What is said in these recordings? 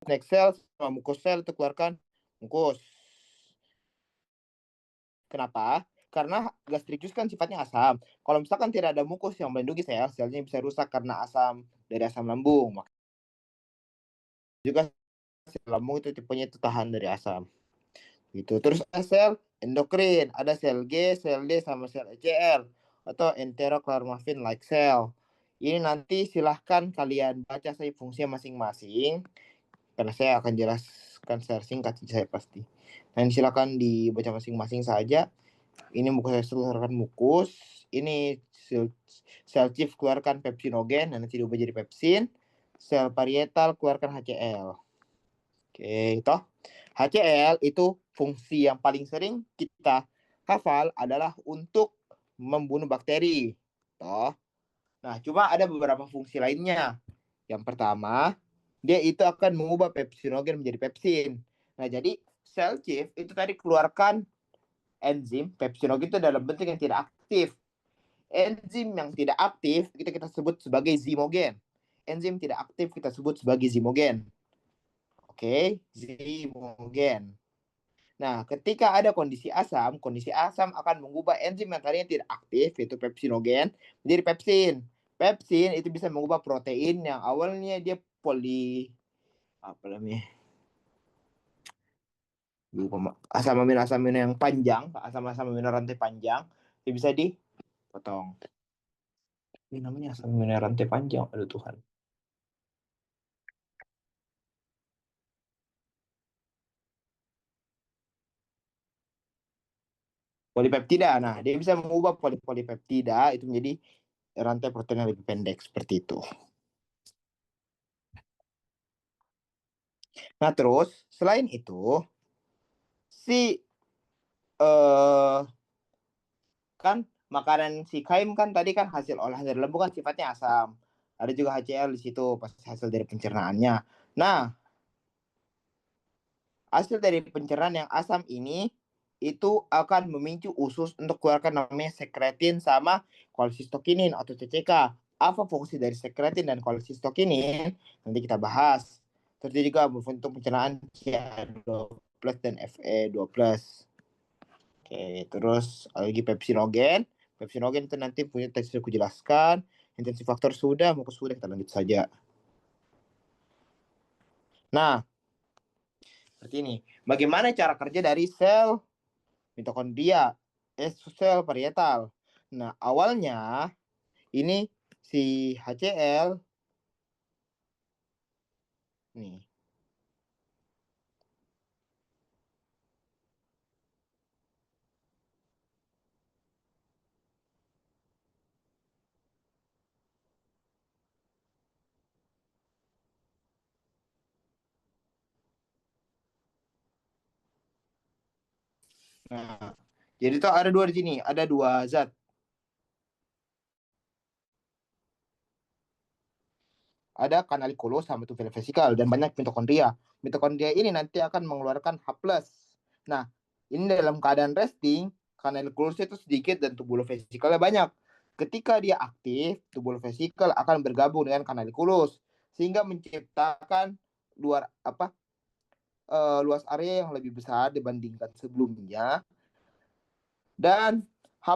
next cell sama mucus cell itu keluarkan mucus. Kenapa? Karena gastric juice kan sifatnya asam. Kalau misalkan tidak ada mukus yang melindungi sel, selnya bisa rusak karena asam dari asam lambung. Juga sel lambung itu tipenya itu tahan dari asam. Gitu. Terus ada sel endokrin, ada sel G, sel D sama sel ECL atau enterochromaffin like cell. Ini nanti silahkan kalian baca saya fungsinya masing-masing karena saya akan jelaskan secara singkat saya pasti. Nah, silakan dibaca masing-masing saja. Ini mukus keluarkan mukus, ini sel chief keluarkan pepsinogen, nanti diubah jadi pepsin, sel parietal keluarkan HCl. Oke, toh HCl itu fungsi yang paling sering kita hafal adalah untuk membunuh bakteri. Toh. Nah, cuma ada beberapa fungsi lainnya. Yang pertama, dia itu akan mengubah pepsinogen menjadi pepsin. Nah, jadi sel chief itu tadi keluarkan enzim pepsinogen itu dalam bentuk yang tidak aktif. Enzim yang tidak aktif kita sebut sebagai zimogen. Enzim tidak aktif kita sebut sebagai zimogen. Oke, zimogen. Nah, ketika ada kondisi asam akan mengubah enzim yang tadinya tidak aktif, yaitu pepsinogen, menjadi pepsin. Pepsin itu bisa mengubah protein yang awalnya dia apa namanya? Asam amino yang panjang, asam amino rantai panjang, itu bisa dipotong. Ini namanya asam amino rantai panjang, aduh Tuhan. Polipeptida. Nah, dia bisa mengubah polipeptida itu menjadi rantai protein yang lebih pendek seperti itu. Nah, terus selain itu si kan makanan si kaim kan tadi kan hasil olahan dari lembu kan sifatnya asam. Ada juga HCl di situ pas hasil dari pencernaannya. Nah, hasil dari pencernaan yang asam ini itu akan memicu usus untuk keluarkan namanya sekretin sama kolsistokinin atau CCK. Apa fungsi dari sekretin dan kolsistokinin? Nanti kita bahas. Terus juga untuk pencernaan CA2 plus dan Fe2 plus. Oke, terus lagi pepsinogen. Pepsinogen itu nanti punya teks aku jelaskan. Intensi faktor sudah, mukus sudah, kita lanjut saja. Nah, seperti ini. Bagaimana cara kerja dari sel mitokondria, sel parietal? Nah, awalnya ini si HCl nih. Nah, jadi itu ada dua di sini, ada dua zat. Ada kanalikulus sama tubular vesikal dan banyak mitokondria. Mitokondria ini nanti akan mengeluarkan H+. Nah, ini dalam keadaan resting, kanalikulus itu sedikit dan tubular vesikalnya banyak. Ketika dia aktif, tubular vesikal akan bergabung dengan kanalikulus sehingga menciptakan luas area yang lebih besar dibandingkan sebelumnya. Dan H+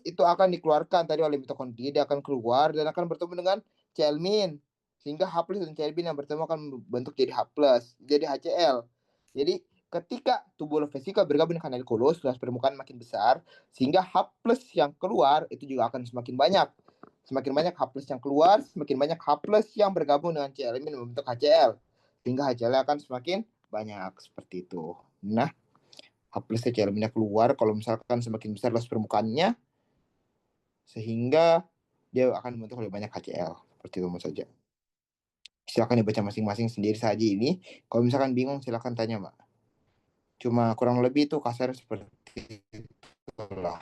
itu akan dikeluarkan tadi oleh mitokondria, dia akan keluar dan akan bertemu dengan celmin. Sehingga H+ dan celmin yang bertemu akan membentuk jadi H+, jadi HCl. Jadi ketika tubular vesikal bergabung dengan kanalikulus, luas permukaan makin besar, sehingga H+ yang keluar itu juga akan semakin banyak. Semakin banyak H+ yang keluar, semakin banyak H+ yang bergabung dengan celmin membentuk HCl. Sehingga HCl akan semakin banyak seperti itu. Nah, H+ celminnya keluar kalau misalkan semakin besar luas permukaannya sehingga dia akan membentuk lebih banyak HCl seperti itu saja. Silakan dibaca masing-masing sendiri saja ini. Kalau misalkan bingung silakan tanya, Mbak. Cuma kurang lebih itu kasar seperti itulah.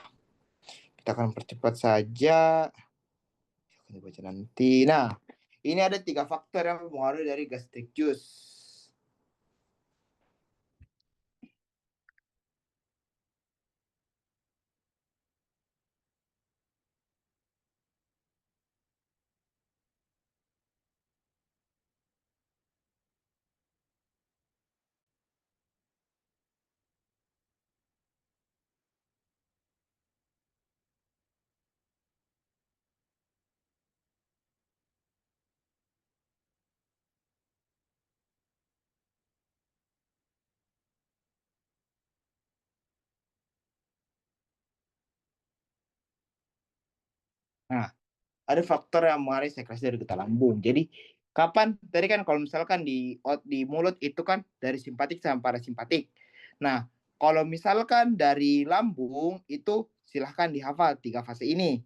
Kita akan percepat saja. Silakan dibaca nanti. Nah, ini ada 3 faktor yang mempengaruhi dari gastric juice. Nah, ada faktor yang mengaruhi sekresi dari getah lambung. Jadi kapan tadi kan kalau misalkan di mulut itu kan dari simpatik sampai parasimpatik. Nah, kalau misalkan dari lambung itu silahkan dihafal 3 fase ini.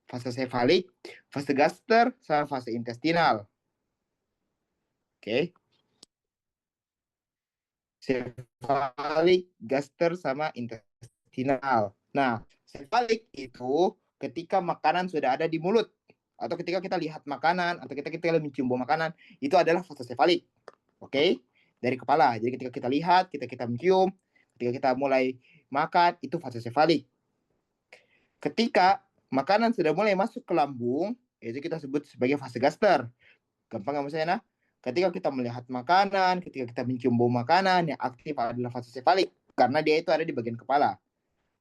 Fase sefalik, fase gaster, sama fase intestinal. Oke. Sefalik, gaster, sama intestinal. Nah, sefalik itu ketika makanan sudah ada di mulut atau ketika kita lihat makanan atau kita mencium bau makanan, itu adalah fase sefalik. Oke? Dari kepala. Jadi ketika kita lihat, kita mencium, ketika kita mulai makan, itu fase sefalik. Ketika makanan sudah mulai masuk ke lambung, itu kita sebut sebagai fase gaster. Gampang nggak maksudnya? Nah, ketika kita melihat makanan, ketika kita mencium bau makanan, yang aktif adalah fase sefalik karena dia itu ada di bagian kepala.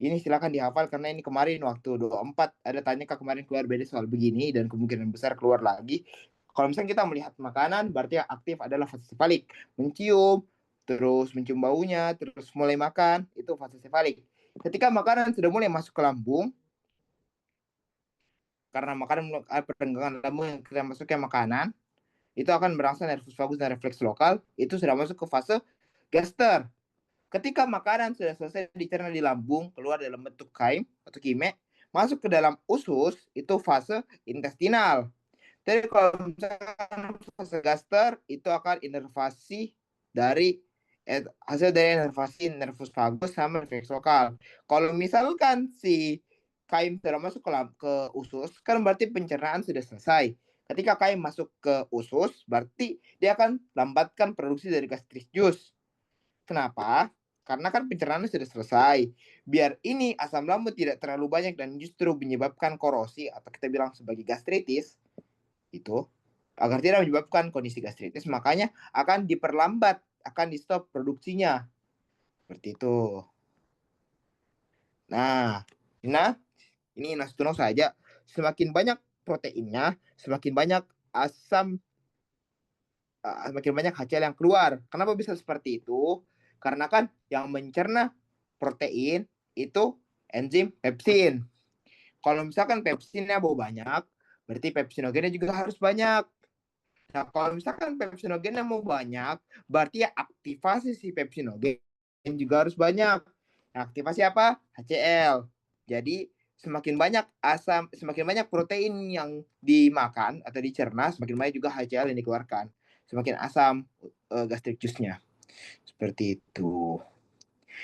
Ini silakan dihafal karena ini kemarin waktu 24 ada tanya ke kemarin keluar beda soal begini dan kemungkinan besar keluar lagi. Kalau misalnya kita melihat makanan, berarti yang aktif adalah fase sefalik. Mencium, terus mencium baunya, terus mulai makan, itu fase sefalik. Ketika makanan sudah mulai masuk ke lambung, karena makanan perenggangan lambung yang kita masukkan makanan, itu akan merangsang nervus vagus dan refleks lokal, itu sudah masuk ke fase gaster. Ketika makanan sudah selesai dicerna di lambung, keluar dalam bentuk kaim atau kime, masuk ke dalam usus, itu fase intestinal. Jadi kalau misalkan fase gaster, itu akan inervasi dari hasil dari inervasi nervus vagus sama refleks lokal. Kalau misalkan si kaim sudah masuk ke usus, kan berarti pencernaan sudah selesai. Ketika kaim masuk ke usus, berarti dia akan lambatkan produksi dari gastric juice. Kenapa? Karena kan pencernaannya sudah selesai. Biar ini asam lambung tidak terlalu banyak dan justru menyebabkan korosi atau kita bilang sebagai gastritis, itu agar tidak menyebabkan kondisi gastritis, makanya akan diperlambat, akan di stop produksinya. Seperti itu. Nah, ini nastuno saja. Semakin banyak proteinnya, semakin banyak asam semakin banyak HCl yang keluar. Kenapa bisa seperti itu? Karena kan yang mencerna protein itu enzim pepsin. Kalau misalkan pepsinnya bau banyak, berarti pepsinogennya juga harus banyak. Nah, kalau misalkan pepsinogennya mau banyak, berarti ya aktivasi si pepsinogen juga harus banyak. Nah, aktivasi apa? HCl. Jadi semakin banyak semakin banyak protein yang dimakan atau dicerna, semakin banyak juga HCl yang dikeluarkan. Semakin asam gastric juice-nya. Seperti itu.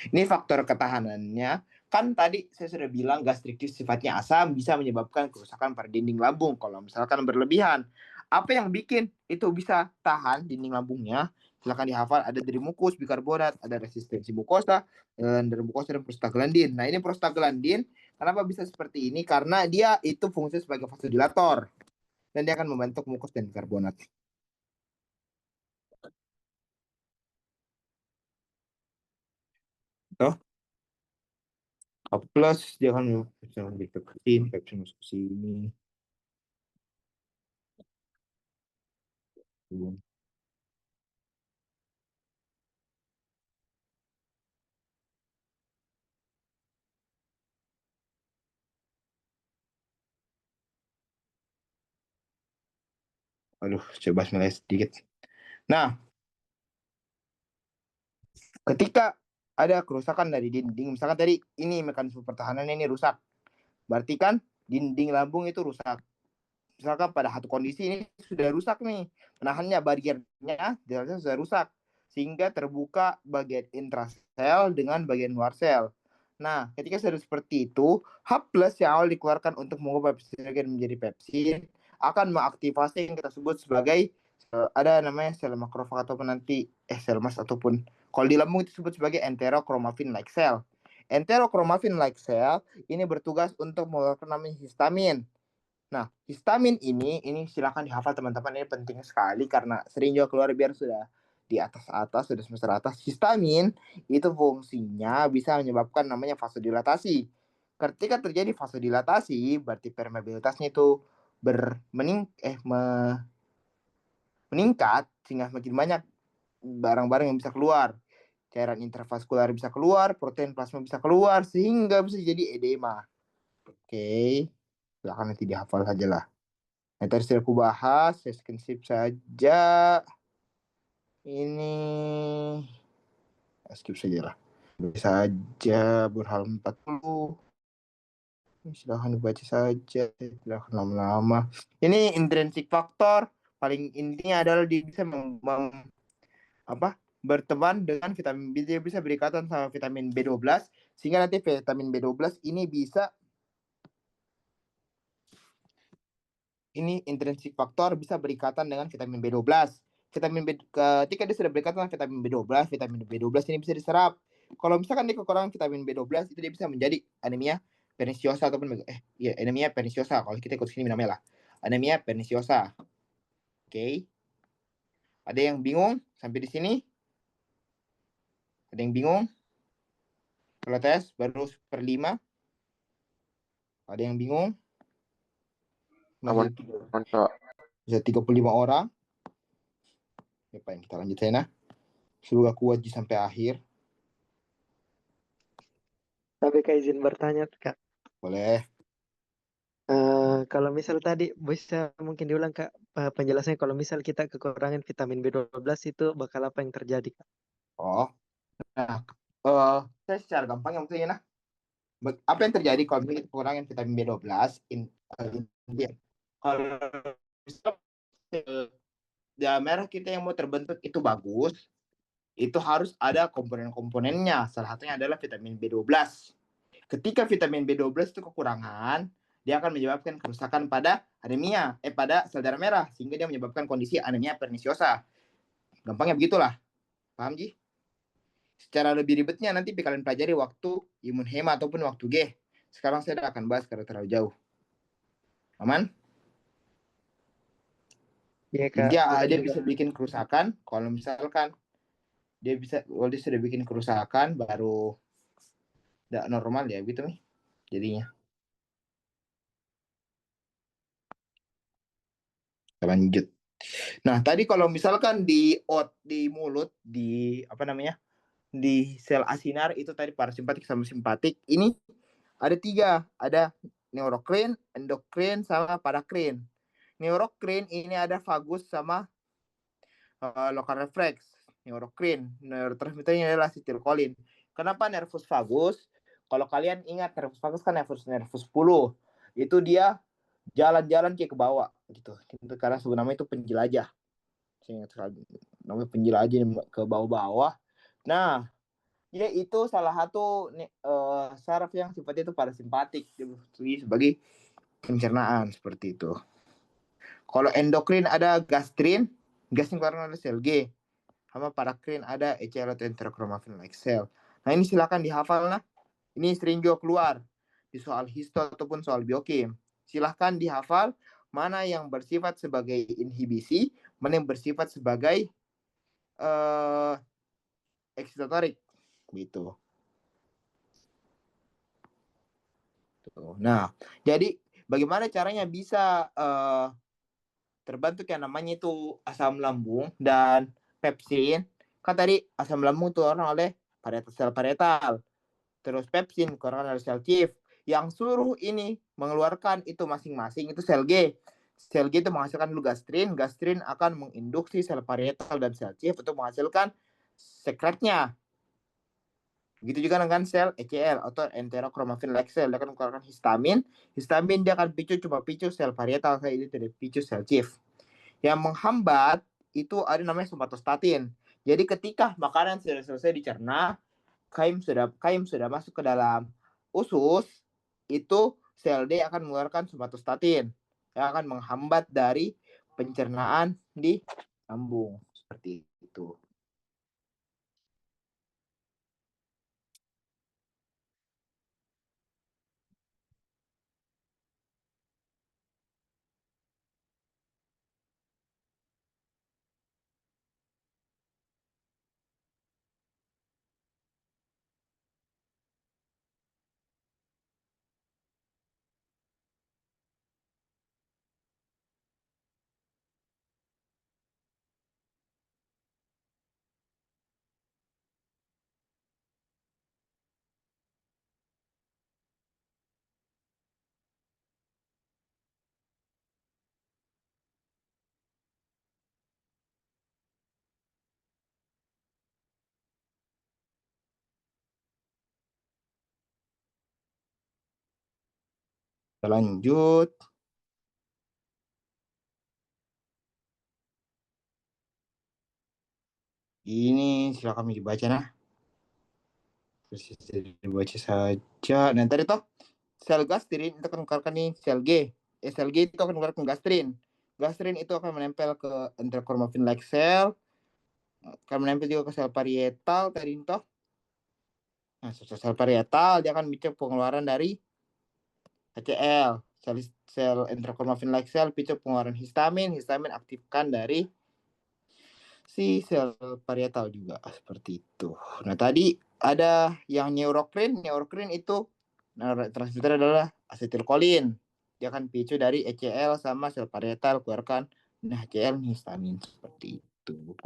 Ini faktor ketahanannya. Kan tadi saya sudah bilang gastric juice sifatnya asam bisa menyebabkan kerusakan pada dinding lambung kalau misalkan berlebihan. Apa yang bikin itu bisa tahan dinding lambungnya? Silakan dihafal, ada dari mukus, bikarbonat, ada resistensi mukosa, dari mukosa dan prostaglandin. Nah, ini prostaglandin kenapa bisa seperti ini? Karena dia itu fungsi sebagai vasodilator dan dia akan membentuk mukus dan bikarbonat. Tuh. Plus jangan diteketin, pepsin masuk ke sini. Aduh, coba mulai sedikit. Nah, ketika ada kerusakan dari dinding, misalkan tadi ini mekanisme pertahanan ini rusak, berarti kan dinding lambung itu rusak. Misalkan pada satu kondisi ini sudah rusak nih, penahannya bariernya sudah rusak, sehingga terbuka bagian intrasel dengan bagian luar sel. Nah, ketika sudah seperti itu, H plus yang awal dikeluarkan untuk mengubah pepsinogen menjadi pepsin akan mengaktifasi yang kita sebut sebagai ada namanya sel makrofag ataupun nanti sel mas ataupun kalau di lambung itu disebut sebagai enterochromaffin like cell. Enterochromaffin like cell ini bertugas untuk mengeluarkan namanya histamin. Nah, histamin ini silakan dihafal teman-teman, ini penting sekali karena sering juga keluar biar sudah di atas, sudah semester atas. Histamin itu fungsinya bisa menyebabkan namanya vasodilatasi. Ketika terjadi vasodilatasi, berarti permeabilitasnya itu meningkat sehingga makin banyak barang-barang yang bisa keluar. Cairan intravaskular bisa keluar, protein plasma bisa keluar sehingga bisa jadi edema. Oke. Silahkan nanti dihafal saja lah. Nah, tadi sudah aku bahas, saya skip saja. Ini skip saja lah. Bisa saja berhalaman 40. Silahkan dibaca saja, silahkan lama-lama. Ini intrinsic factor, paling intinya adalah dia bisa berteman dengan vitamin B, dia bisa berikatan sama vitamin B12, sehingga nanti vitamin B12 ini bisa, ini intrinsic factor bisa berikatan dengan vitamin B12. Ketika dia sudah berikatan dengan vitamin B12 ini bisa diserap. Kalau misalkan dia kekurangan vitamin B12, itu dia bisa menjadi anemia perniciosa ataupun anemia perniciosa. Kalau kita ikut sini namanya lah anemia perniciosa. Oke. Ada yang bingung sampai di sini? Ada yang bingung? Kalau tes baru 1/5. Ada yang bingung? Masih bisa 35 orang. Apa yang kita lanjut sana? Semoga kuat sampai akhir. Tapi Kak izin bertanya Kak. Boleh. Kalau misal tadi bisa mungkin diulang Kak penjelasannya, kalau misal kita kekurangan vitamin B12 itu bakal apa yang terjadi Kak? Oh, nah, saya secara gampang yang maksudnya nah, apa yang terjadi kalau kita kekurangan vitamin B12 kalau darah merah kita yang mau terbentuk itu bagus, itu harus ada komponen-komponennya. Salah satunya adalah vitamin B12. Ketika vitamin B12 itu kekurangan, dia akan menyebabkan kerusakan pada anemia, pada sel darah merah, sehingga dia menyebabkan kondisi anemia perniciosa. Gampangnya begitulah. Paham, Ji? Secara lebih ribetnya nanti kalian pelajari waktu imun hema ataupun waktu G. Sekarang saya akan bahas karena terlalu jauh. Aman? Iya Kak. Intinya dia bisa bikin kerusakan. Kalau misalkan dia sudah bikin kerusakan baru tidak normal ya gitu nih jadinya. Kita lanjut. Nah, tadi kalau misalkan di mulut, di sel asinar itu tadi parasimpatik sama simpatik. Ini ada 3, ada neurokrin, endokrin, sama parakrin. Neurokrin ini ada vagus sama lokal refleks. Neurokrin, neurotransmitternya adalah acetilcolin. Kenapa nervus vagus? Kalau kalian ingat nervus vagus kan nervus 10. Itu dia jalan-jalan kayak ke bawah gitu. Karena sebenarnya itu penjelajah. Saya ingat sekali. Namanya penjelajah ke bawah-bawah. Nah, ya itu salah satu saraf yang sifatnya itu parasimpatik. Dia berfungsi sebagai pencernaan seperti itu. Kalau endokrin ada gastrin keluar dari sel G. Sama parakrin ada ECL atau enterochromaffin like cell. Nah, ini silakan dihafal nah. Ini sering juga keluar di soal histo ataupun soal biokim. Silahkan dihafal mana yang bersifat sebagai inhibisi, mana yang bersifat sebagai eksitatorik gitu. Nah, jadi bagaimana caranya bisa terbentuk yang namanya itu asam lambung dan pepsin. Kan tadi asam lambung itu orang oleh sel parietal. Terus pepsin karena oleh sel chief. Yang suruh ini mengeluarkan itu masing-masing itu sel G. Sel G itu menghasilkan dulu gastrin. Gastrin akan menginduksi sel parietal dan sel chief untuk menghasilkan sekretnya. Begitu juga dengan sel ECL atau enterochromaffin like cell, dia akan mengeluarkan histamin. Histamin dia akan picu sel parietal, kayak itu tidak picu sel chief. Yang menghambat itu ada namanya somatostatin. Jadi ketika makanan sudah selesai dicerna, kaim sudah masuk ke dalam usus, itu sel D akan mengeluarkan somatostatin yang akan menghambat dari pencernaan di lambung seperti itu. Kita lanjut. Ini silakan dibaca nah. Terus dibaca saja. Nah, tadi toh sel gastrin itu akan mengeluarkan nih sel G. Sel G itu akan mengeluarkan gastrin. Gastrin itu akan menempel ke enterochromaffin like cell, akan menempel juga ke sel parietal tadi toh. Nah, sel parietal dia akan bicara pengeluaran dari HCl. Sel enterochromaffin like cell picu pengeluaran histamin, histamin aktifkan dari si sel parietal juga seperti itu. Nah, tadi ada yang neurocrine. Neurocrine itu transmitter adalah asetilkolin. Dia akan picu dari HCl sama sel parietal keluarkan HCl histamin seperti itu.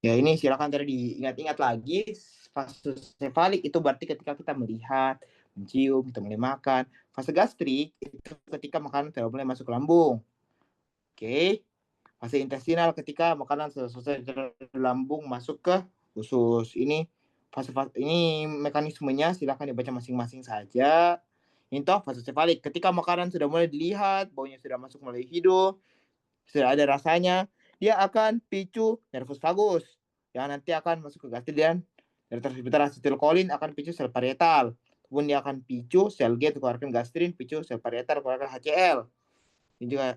Ya, ini silakan tadi diingat-ingat lagi. Fase sefalik itu berarti ketika kita melihat, mencium, kita mulai makan. Fase gastrik itu ketika makanan sudah mulai masuk ke lambung. Oke. Fase intestinal ketika makanan selesai dari lambung masuk ke usus. Ini fase-fase ini mekanismenya silakan dibaca masing-masing saja. Ini toh fase sefalik ketika makanan sudah mulai dilihat, baunya sudah masuk melalui hidung, sudah ada rasanya, dia akan picu nervus vagus yang nanti akan masuk ke gastrit dan dari transmitter asetilkolin akan picu sel parietal. Kemudian dia akan picu sel G keluarkan gastrin, picu sel parietal keluarkan HCl. Ini juga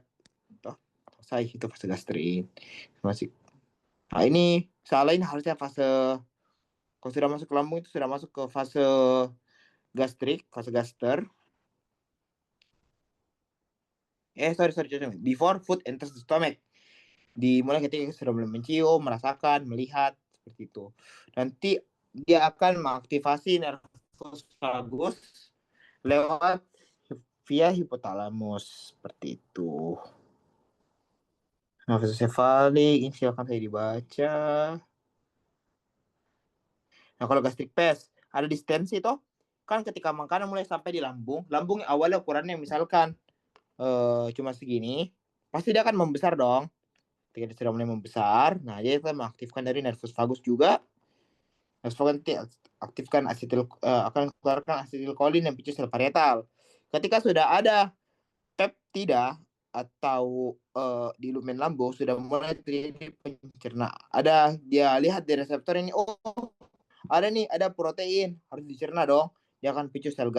toh selesai itu fase gastrin. Masih. Nah, ini salah ini harusnya fase kalau sudah masuk ke lambung itu sudah masuk ke fase gastrik, fase gaster. Sorry. Before food enters the stomach. Dimulai ketika sudah mulai mencium, merasakan, melihat seperti itu. Nanti dia akan mengaktifasi nervus vagus lewat via hipotalamus seperti itu. Nervus sefalik ini silakan saya dibaca. Nah, kalau gastric path ada distensi toh. Kan ketika makanan mulai sampai di lambung, lambung awalnya ukurannya misalkan cuma segini, pasti dia akan membesar dong. Ketika dia sudah mulai membesar, nah dia akan mengaktifkan dari nervus vagus juga. Nervus vagus nanti aktifkan akan keluarkan asetilkolin yang picu sel parietal. Ketika sudah ada peptida atau di lumen lambung sudah mulai terjadi pencernaan. Ada dia lihat di reseptor ini, oh ada protein harus dicerna dong. Dia akan picu sel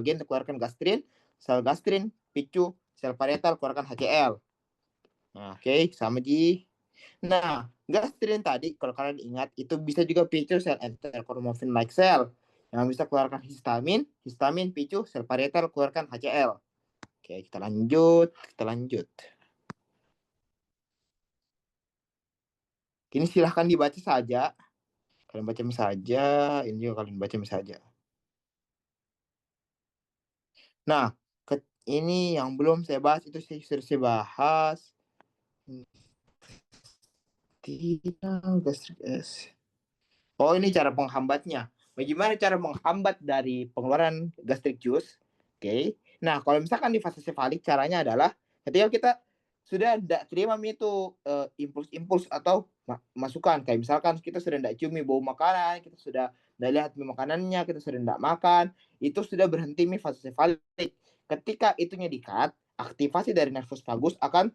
gen keluarkan gastrin, sel gastrin picu sel parietal keluarkan HCl. Nah, oke, sama Ji. Nah, gastrin tadi kalau kalian ingat itu bisa juga picu sel enterochromaffin like cell yang bisa keluarkan histamin, histamin picu sel parietal keluarkan HCl. Oke, kita lanjut. Ini silahkan dibaca saja. Kalian baca saja, ini juga kalian baca saja. Nah, ini yang belum saya bahas itu sudah saya bahas. Oh, ini cara penghambatnya. Bagaimana cara menghambat dari pengeluaran gastric juice? Oke. Nah, kalau misalkan di fase sefalik caranya adalah ketika kita sudah tidak terima itu impuls-impuls atau masukan kayak misalkan kita sudah tidak ciumi bau makanan, kita sudah tidak lihat makanannya, kita sudah tidak makan, itu sudah berhenti fase sefalik. Ketika itunya di-cut, aktivasi dari nervus vagus akan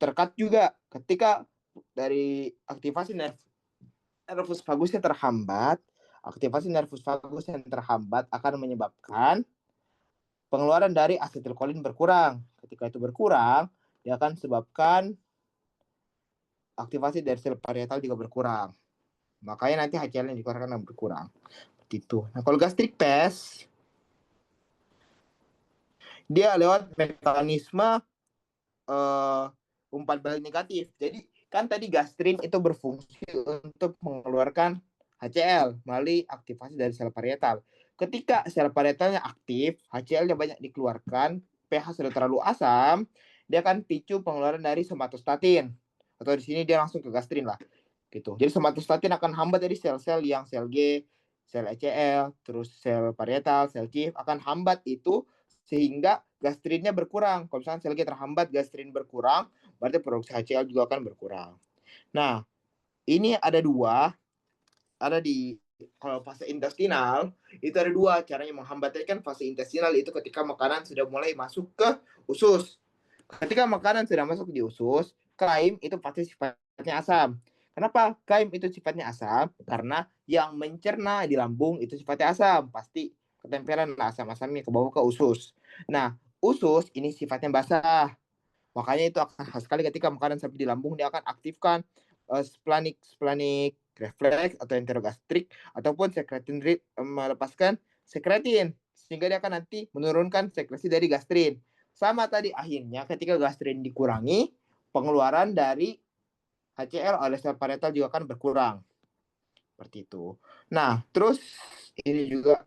terkat juga. Ketika dari aktivasi nervus vagusnya terhambat, aktivasi nervus vagus yang terhambat akan menyebabkan pengeluaran dari asetilkolin berkurang. Ketika itu berkurang, dia akan sebabkan aktivasi dari sel parietal juga berkurang. Makanya nanti HCl yang dikeluarkan akan berkurang. Seperti itu. Nah, kalau gastric path, dia lewat mekanisme umpan balik negatif. Jadi kan tadi gastrin itu berfungsi untuk mengeluarkan HCl melalui aktivasi dari sel parietal. Ketika sel parietalnya aktif, HCl-nya banyak dikeluarkan, pH sudah terlalu asam, dia akan picu pengeluaran dari somatostatin. Atau di sini dia langsung ke gastrin lah. Gitu. Jadi somatostatin akan hambat dari sel-sel yang sel G, sel HCl, terus sel parietal, sel CIF akan hambat itu sehingga gastrinnya berkurang. Kalau misalnya sel G terhambat, gastrin berkurang, berarti produksi HCl juga akan berkurang. Nah, ini ada dua, ada di kalau fase intestinal itu ada dua caranya menghambatkan fase intestinal itu ketika makanan sudah mulai masuk ke usus. Ketika makanan sudah masuk di usus, kaim itu pasti sifatnya asam. Kenapa kaim itu sifatnya asam? Karena yang mencerna di lambung itu sifatnya asam, pasti ketempelan asam-asamnya ke bawah ke usus. Nah, usus ini sifatnya basah. Makanya itu akan khas sekali ketika makanan sampai di lambung, dia akan aktifkan splenic reflex atau enterogastrik ataupun sekretin melepaskan sekretin sehingga dia akan nanti menurunkan sekresi dari gastrin. Sama tadi akhirnya ketika gastrin dikurangi, pengeluaran dari HCl oleh sel parietal juga akan berkurang. Seperti itu. Nah, terus ini juga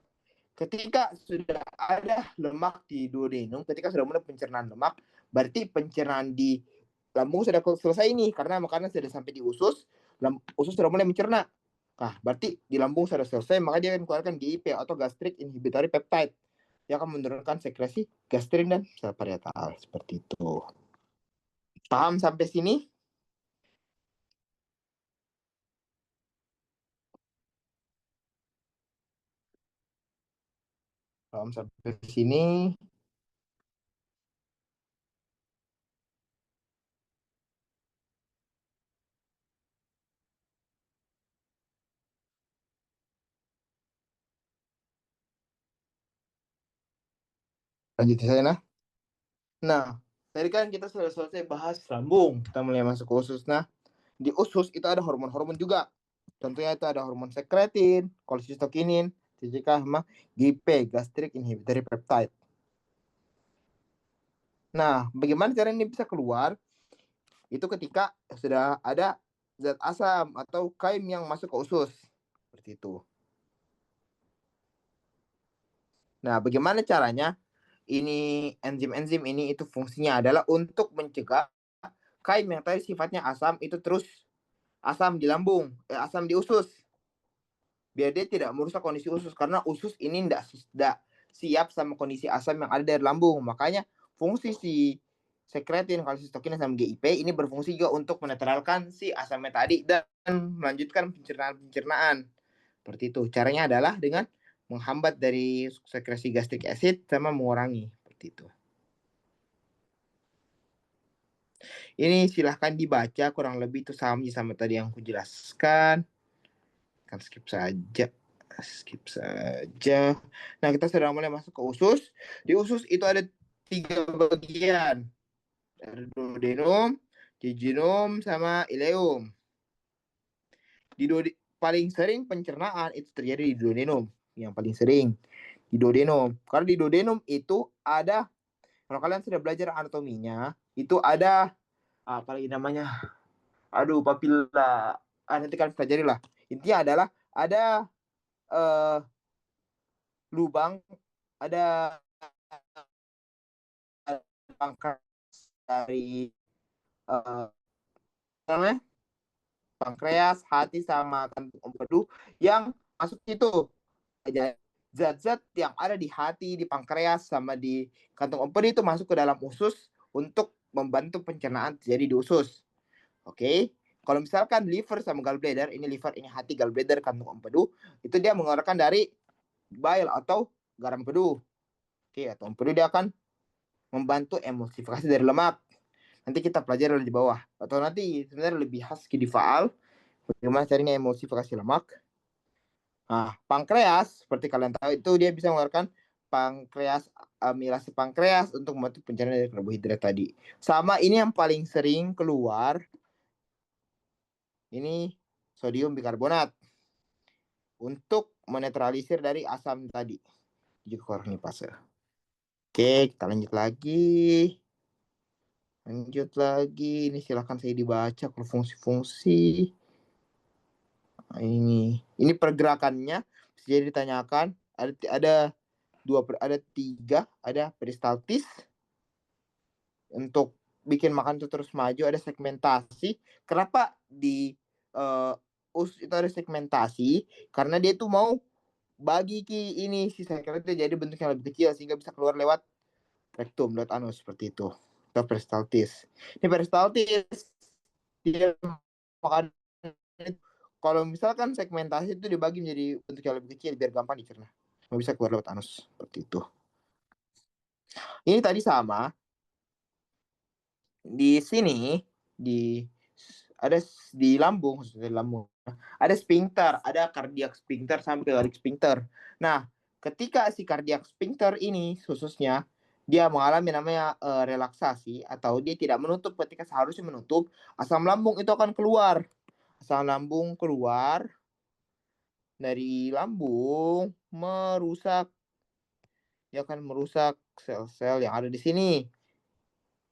ketika sudah ada lemak di duodenum, ketika sudah mulai pencernaan lemak, berarti pencernaan di lambung sudah selesai nih karena makanan sudah sampai di usus, usus sudah mulai mencerna. Nah, berarti di lambung sudah selesai, maka dia akan mengeluarkan GIP atau gastric inhibitory peptide. Dia akan menurunkan sekresi gastrin dan sel parietal seperti itu. Paham sampai sini? Paham sampai sini? Lanjut saya nah. Nah, tadi kan kita sudah selesai bahas lambung, kita mulai masuk ke usus. Nah, di usus itu ada hormon-hormon juga. Contohnya itu ada hormon sekretin, kolesistokinin, CCK sama GIP, gastric inhibitory peptide. Nah, bagaimana cara ini bisa keluar? Itu ketika sudah ada zat asam atau kaim yang masuk ke usus. Seperti itu. Nah, bagaimana caranya? Ini enzim-enzim ini itu fungsinya adalah untuk mencegah kaim yang tadi sifatnya asam itu terus asam di lambung, asam di usus. Biar dia tidak merusak kondisi usus karena usus ini tidak siap sama kondisi asam yang ada dari lambung. Makanya fungsi si sekretin, kolesistokinin sama GIP ini berfungsi juga untuk menetralkan si asamnya tadi dan melanjutkan pencernaan. Seperti itu. Caranya adalah dengan menghambat dari sekresi gastric acid sama mengurangi. Seperti itu. Ini silahkan dibaca kurang lebih itu sama tadi yang aku jelaskan. Kan skip saja. Skip saja. Nah, kita sudah mulai masuk ke usus. Di usus itu ada 3 bagian. Ada duodenum, jejunum, sama ileum. Paling sering pencernaan itu terjadi di duodenum. Yang paling sering. Di duodenum. Karena di duodenum itu ada, kalau kalian sudah belajar anatominya, itu ada, apa lagi namanya? Aduh, papila. Nanti kalian pelajari lah. Intinya adalah ada lubang, ada pangkas dari namanya pankreas, hati sama kantung empedu yang masuk itu. Zat-zat yang ada di hati, di pankreas sama di kantung empedu itu masuk ke dalam usus untuk membantu pencernaan terjadi di usus. Oke. Kalau misalkan liver sama gallbladder, ini liver, ini hati, gallbladder, kantung empedu, itu dia mengeluarkan dari bile atau garam empedu. Oke, atau empedu dia akan membantu emulsifikasi dari lemak. Nanti kita pelajari di bawah. Atau nanti sebenarnya lebih khas di faal, bagaimana caranya emulsifikasi lemak. Nah, pankreas, seperti kalian tahu, itu dia bisa mengeluarkan pankreas, amilase pankreas untuk membantu pencernaan dari karbohidrat tadi. Sama ini yang paling sering keluar, ini sodium bikarbonat untuk menetralisir dari asam tadi. Glucocornipase. Oke, kita lanjut lagi. Ini silahkan saya dibaca kalau fungsi-fungsi. Nah, ini pergerakannya bisa jadi ditanyakan. Ada tiga, ada peristaltis untuk bikin makan itu terus maju, ada segmentasi. Kenapa di usus itu ada segmentasi? Karena dia tuh mau bagi ini si sekretnya jadi bentuknya lebih kecil sehingga bisa keluar lewat rektum, lewat anus seperti itu. Itu peristaltis. Ini peristaltis dia makan kalau misalkan segmentasi itu dibagi menjadi bentuk yang lebih kecil biar gampang dicerna. Nggak bisa keluar lewat anus seperti itu. Ini tadi sama di sini ada di lambung, khususnya di lambung. Ada sphincter, ada cardiac sphincter sampai larynx sphincter. Nah, ketika si cardiac sphincter ini khususnya dia mengalami namanya relaksasi atau dia tidak menutup ketika seharusnya menutup, asam lambung itu akan keluar. Asam lambung keluar dari lambung merusak, dia akan merusak sel-sel yang ada di sini.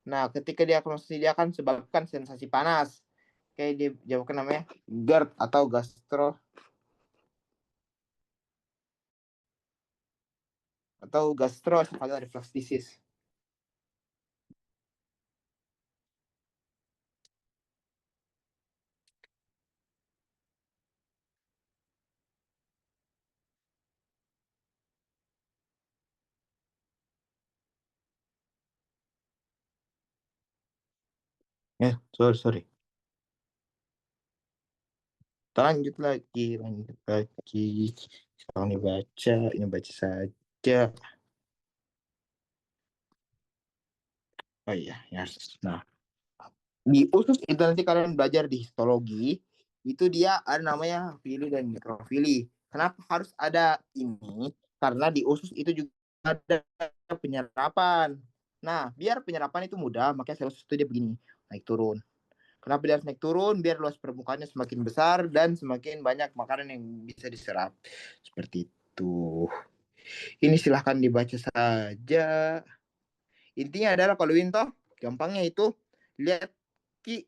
Nah, ketika dia akan sebabkan sensasi panas. Kayak dia jawabkan namanya GERD atau gastroesophageal reflux disease. Sorry. Lanjut lagi. Sekarang ini baca saja. Oh iya, yes. Nah, di usus itu nanti kalian belajar di histologi, itu dia ada namanya fili dan mikrofili. Kenapa harus ada ini? Karena di usus itu juga ada penyerapan. Nah, biar penyerapan itu mudah, makanya sel usus itu dia begini, naik turun. Kenapa dia harus naik turun? Biar luas permukaannya semakin besar dan semakin banyak makanan yang bisa diserap. Seperti itu. Ini silahkan dibaca saja. Intinya adalah kalau Winto, gampangnya itu lihat ki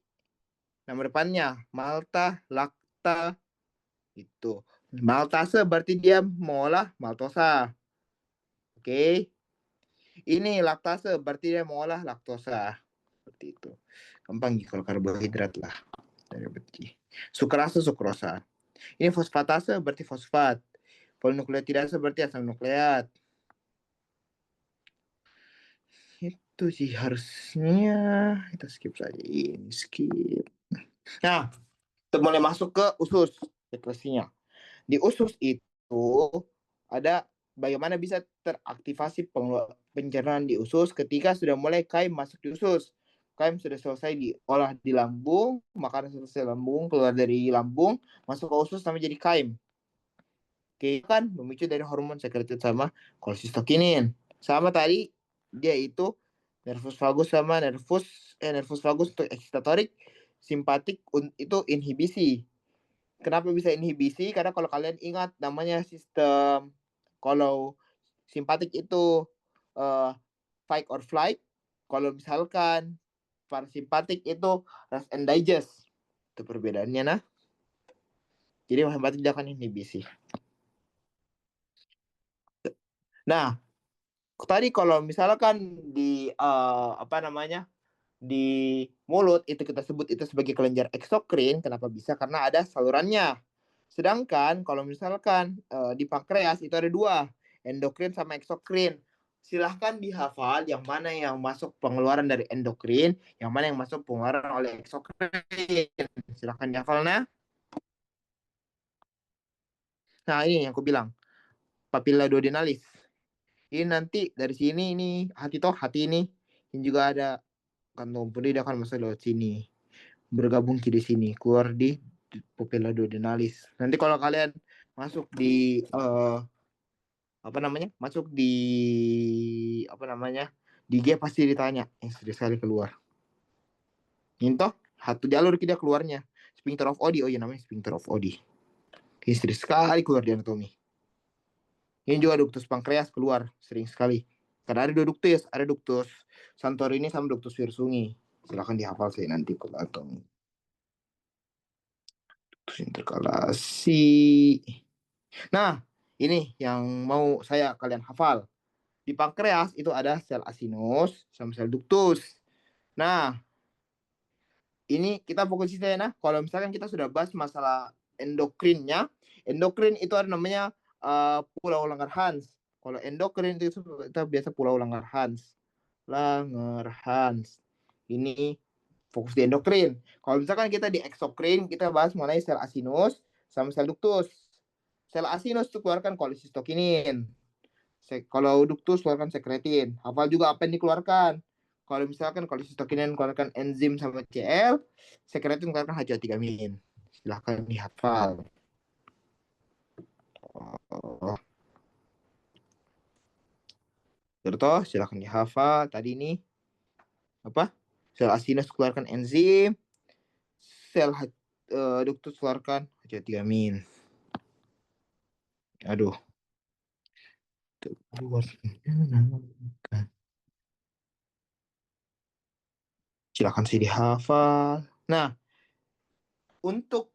nama depannya Malta, Lakta itu. Maltase berarti dia mengolah maltosa. Oke. Ini laktase berarti dia mengolah laktosa. Seperti itu. Gampang kalau karbohidrat lah. Sukrase, sukrosa. Ini fosfatase berarti fosfat. Polinukleotidase berarti asam nukleat. Itu sih harusnya. Kita skip saja ini. Skip. Nah, kita mulai masuk ke usus. Sekresinya. Di usus itu ada bagaimana bisa teraktivasi pencernaan di usus ketika sudah mulai kaim masuk di usus. Kaim sudah selesai diolah di lambung, makanan selesai lambung, keluar dari lambung, masuk ke usus sampai jadi kaim. Oke, kan memicu dari hormon sekretit sama kolsistokinin. Sama tadi dia itu nervus vagus sama nervus vagus untuk eksitatorik, simpatik itu inhibisi. Kenapa bisa inhibisi? Karena kalau kalian ingat namanya sistem, kalau simpatik itu fight or flight, kalau misalkan parasimpatik itu rest and digest. Itu perbedaannya nah. Jadi simpatik dia akan inhibisi. Nah, tadi kalau misalkan di di mulut itu kita sebut itu sebagai kelenjar eksokrin. Kenapa bisa? Karena ada salurannya. Sedangkan kalau misalkan di pankreas itu ada dua, endokrin sama eksokrin. Silahkan dihafal yang mana yang masuk pengeluaran dari endokrin, yang mana yang masuk pengeluaran oleh eksokrin. Silahkan dihafal nah. Nah ini yang aku bilang, papilla duodenalis. Ini nanti dari sini ini hati ini juga ada kantong putih, dia akan masuk lewat sini, bergabung di sini, keluar di papilla duodenalis. Nanti kalau kalian masuk di masuk di di G pasti ditanya yang sering sekali keluar. Ini satu jalur kita keluarnya, sphincter of Oddi. Oh iya namanya sphincter of Oddi. Ini sering sekali keluar di anatomi. Ini juga ductus pankreas keluar sering sekali. Karena ada dua ductus, ada ductus Santorini sama ductus Wirsunghi. Silakan dihafal saya nanti kalau anatomi. Ductus interkalasi. Nah, ini yang mau saya kalian hafal. Di pankreas itu ada sel asinus sama sel ductus. Nah, ini kita fokus di sana. Kalau misalkan kita sudah bahas masalah endokrinnya, endokrin itu ada namanya pulau Langerhans. Kalau endokrin itu kita biasa pulau Langerhans. Langerhans. Ini fokus di endokrin. Kalau misalkan kita di eksokrin, kita bahas mengenai sel asinus sama sel ductus. Sel asinus itu keluarkan kolesistokinin. Kalau ductus keluarkan sekretin. Hafal juga apa yang dikeluarkan. Kalau misalkan kolesistokinin keluarkan enzim sama Cl, sekretin keluarkan H2-amin. Silahkan dihafal. Oh. Contoh, silahkan dihafal. Tadi ini apa? Sel asinus keluarkan enzim, sel ductus keluarkan H2-amin. Aduh. Silakan sih dihafal. Nah, untuk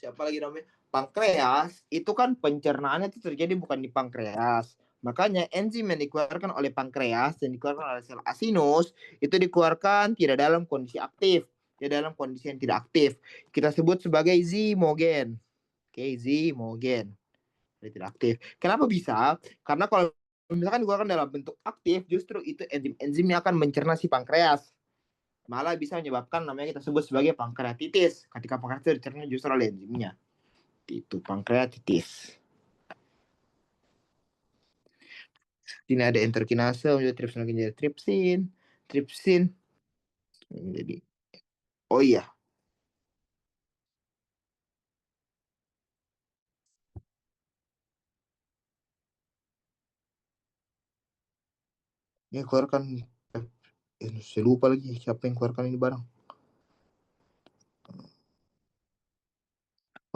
siapa lagi namanya? Pankreas itu kan pencernaannya itu terjadi bukan di pankreas. Makanya enzim yang dikeluarkan oleh pankreas dan dikeluarkan oleh sel asinus itu dikeluarkan tidak dalam kondisi aktif, tidak dalam kondisi yang tidak aktif. Kita sebut sebagai zimogen. Oke, zimogen. Tidak aktif. Kenapa bisa? Karena kalau misalkan dikeluarkan dalam bentuk aktif, justru itu enzim-enzimnya akan mencerna si pankreas. Malah bisa menyebabkan namanya kita sebut sebagai pankreatitis. Ketika pankreatitis dicerna justru oleh enzimnya. Itu pankreatitis. Ini ada enterokinase menjadi tripsin lagi jadi tripsin menjadi oh iya. Ini keluarkan saya lupa lagi siapa yang keluarkan ini barang.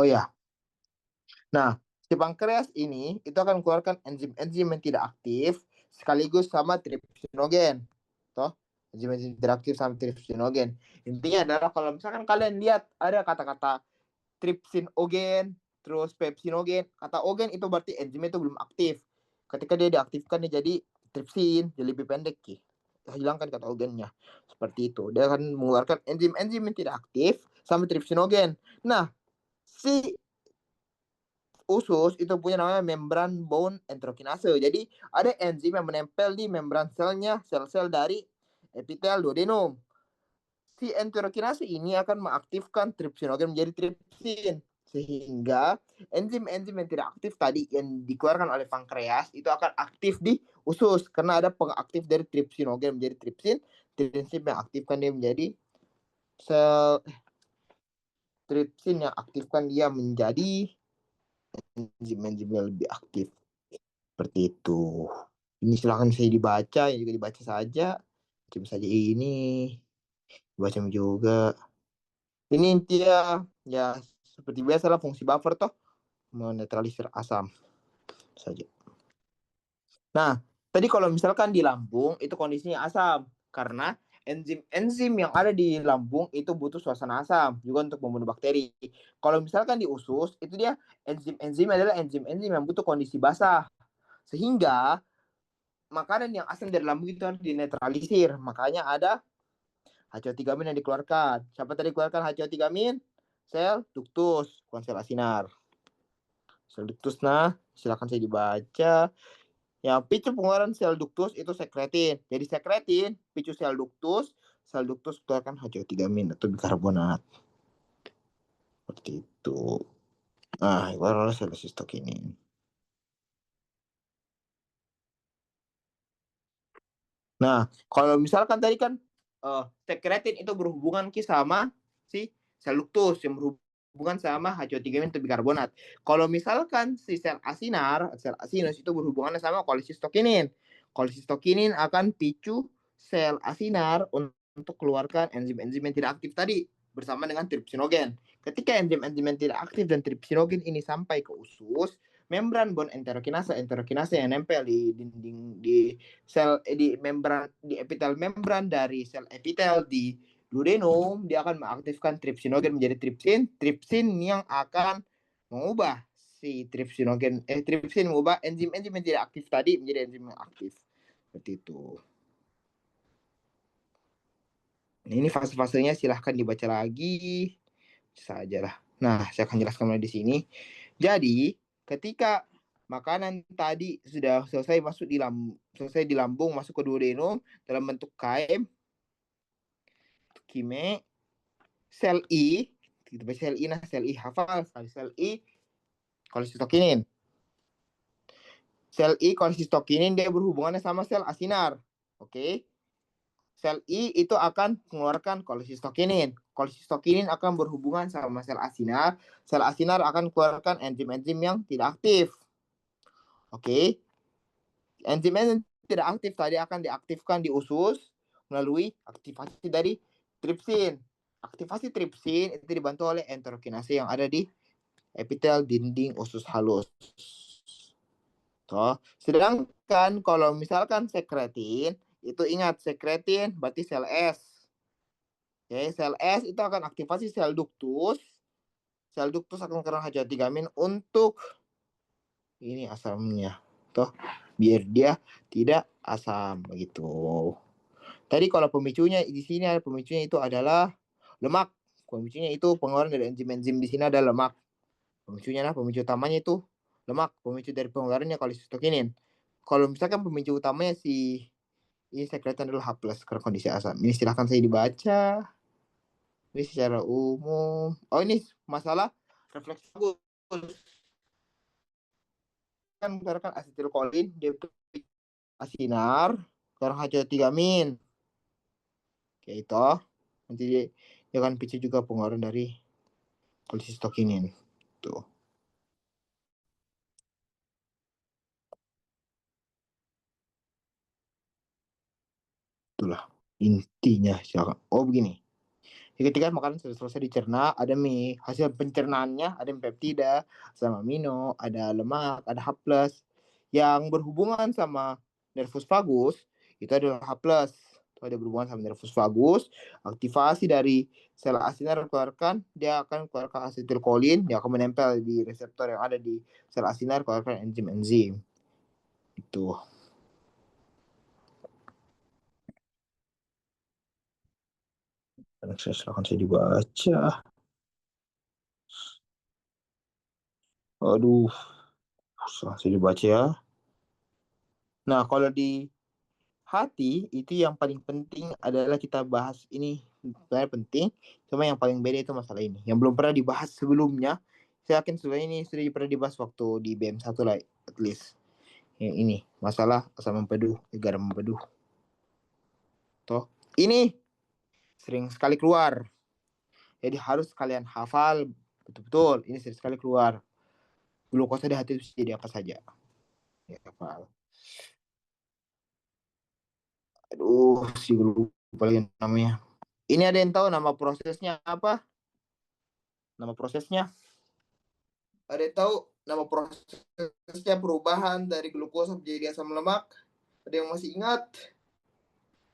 Oh ya. Nah, si pankreas ini itu akan mengeluarkan enzim-enzim yang tidak aktif sekaligus sama tripsinogen. Toh, enzim-enzim tidak aktif sama tripsinogen. Intinya adalah kalau misalkan kalian lihat ada kata-kata tripsinogen, terus pepsinogen, kata ogen itu berarti enzim itu belum aktif. Ketika dia diaktifkan dia jadi tripsin, jadi lebih pendek ya. Hilangkan kata ogennya. Seperti itu. Dia akan mengeluarkan enzim-enzim yang tidak aktif sama tripsinogen. Nah, si usus itu punya namanya membran bone enterokinase. Jadi ada enzim yang menempel di membran selnya, sel-sel dari epitel duodenum. Si enterokinase ini akan mengaktifkan tripsinogen menjadi tripsin. Sehingga enzim-enzim yang tidak aktif tadi yang dikeluarkan oleh pankreas itu akan aktif di usus. Karena ada pengaktif dari tripsinogen menjadi tripsin. Tripsin yang aktifkan dia menjadi sel tripsin yang aktifkan dia menjadi enzim-enzim yang lebih aktif. Seperti itu. Ini silahkan saya dibaca, ya juga dibaca saja. Baca saja ini, baca juga. Ini intinya ya seperti biasa lah fungsi buffer toh menetralisir asam saja. Nah, tadi kalau misalkan di lambung itu kondisinya asam karena enzim-enzim yang ada di lambung itu butuh suasana asam juga untuk membunuh bakteri. Kalau misalkan di usus itu dia enzim-enzim adalah enzim-enzim yang butuh kondisi basah. Sehingga makanan yang asam dari lambung itu harus dinetralisir. Makanya ada H2-amin yang dikeluarkan. Siapa tadi keluarkan H2-amin? Sel ductus, bukan sel asinar. Sel ductus, nah, silakan saya dibaca. Ya, picu pengeluaran sel ductus itu sekretin. Jadi sekretin, picu sel ductus keluarkan H2-amin atau bikarbonat. Seperti itu. Nah, itu adalah sel sistokinin. Nah, kalau misalkan tadi kan sekretin itu berhubungan sama si sel ductus yang berhubungan sama H2-amin atau bikarbonat. Kalau misalkan si sel asinar, sel asinus itu berhubungan sama kolesistokinin. Kolesistokinin akan picu sel asinar untuk keluarkan enzim-enzim yang tidak aktif tadi bersama dengan tripsinogen. Ketika enzim-enzim yang tidak aktif dan tripsinogen ini sampai ke usus, membran bone enterokinase yang nempel di dinding di sel di membran di epitel membran dari sel epitel di duodenum dia akan mengaktifkan tripsinogen menjadi tripsin yang akan mengubah si tripsin mengubah enzim-enzim yang tidak aktif tadi menjadi enzim yang aktif seperti itu. Ini fase-fasenya silahkan dibaca lagi sajalah. Nah, saya akan jelaskan mulai di sini. Jadi, ketika makanan tadi sudah selesai masuk di lambung masuk ke duodenum dalam bentuk kaim kime sel I, kita baca sel I, nah sel I hafal sekali, sel I kolesistokinin. Sel I kolesistokinin dia berhubungannya sama sel asinar. Oke. Sel I itu akan mengeluarkan kolesistokinin. Kolesistokinin akan berhubungan sama sel asinar. Sel asinar akan mengeluarkan enzim-enzim yang tidak aktif. Oke. Enzim yang tidak aktif tadi akan diaktifkan di usus melalui aktivasi dari tripsin. Aktivasi tripsin itu dibantu oleh enterokinase yang ada di epitel dinding usus halus. Toh, sedangkan kalau misalkan sekretin, itu ingat sekretin berarti sel S. Oke, sel S itu akan aktivasi sel ductus. Sel ductus akan kurang H3 untuk ini asamnya. Toh, biar dia tidak asam begitu. Tadi kalau pemicunya di sini ada pemicunya itu adalah lemak. Pemicunya itu pengeluaran dari enzim-enzim di sini adalah lemak. Pemicu utamanya itu lemak. Pemicu dari pengeluarannya kolesistokinin. Kalau misalkan pemicu utamanya si ini sekretan adalah H+ karena kondisi asam. Ini silahkan saya dibaca. Ini secara umum. Oh ini masalah refleks bagus. Kan asetilkolin dia asinar karena H3 min. Kayak itu. Nanti dia akan picu juga pengeluaran dari kolesistokinin. Tuh. Itulah intinya. Oh begini. Ketika makanan sudah selesai dicerna, ada hasil pencernaannya, ada peptida, sama amino, ada lemak, ada H+. Yang berhubungan sama nervus vagus itu adalah H+. Itu ada berhubungan sama nervus vagus. Aktivasi dari sel asinar keluarkan, dia akan keluarkan asetilkolin, dia akan menempel di reseptor yang ada di sel asinar keluarkan enzim-enzim. Itu. Silahkan saya dibaca. Aduh, saya dibaca ya. Nah, kalau di hati itu yang paling penting adalah kita bahas ini sebenarnya penting, cuma yang paling beda itu masalah ini yang belum pernah dibahas sebelumnya. Saya yakin sebenarnya ini sudah pernah dibahas waktu di BM1 lah at least. Yang ini masalah asam empedu, garam empedu. Toh ini sering sekali keluar, jadi harus kalian hafal betul-betul. Ini sering sekali keluar. Glukosa di hati itu jadi apa saja ya, hafal. Aduh, si lupa lagi namanya. Ini ada yang tahu nama prosesnya apa? Nama prosesnya? Ada yang tahu nama prosesnya perubahan dari glukosa menjadi asam lemak? Ada yang masih ingat?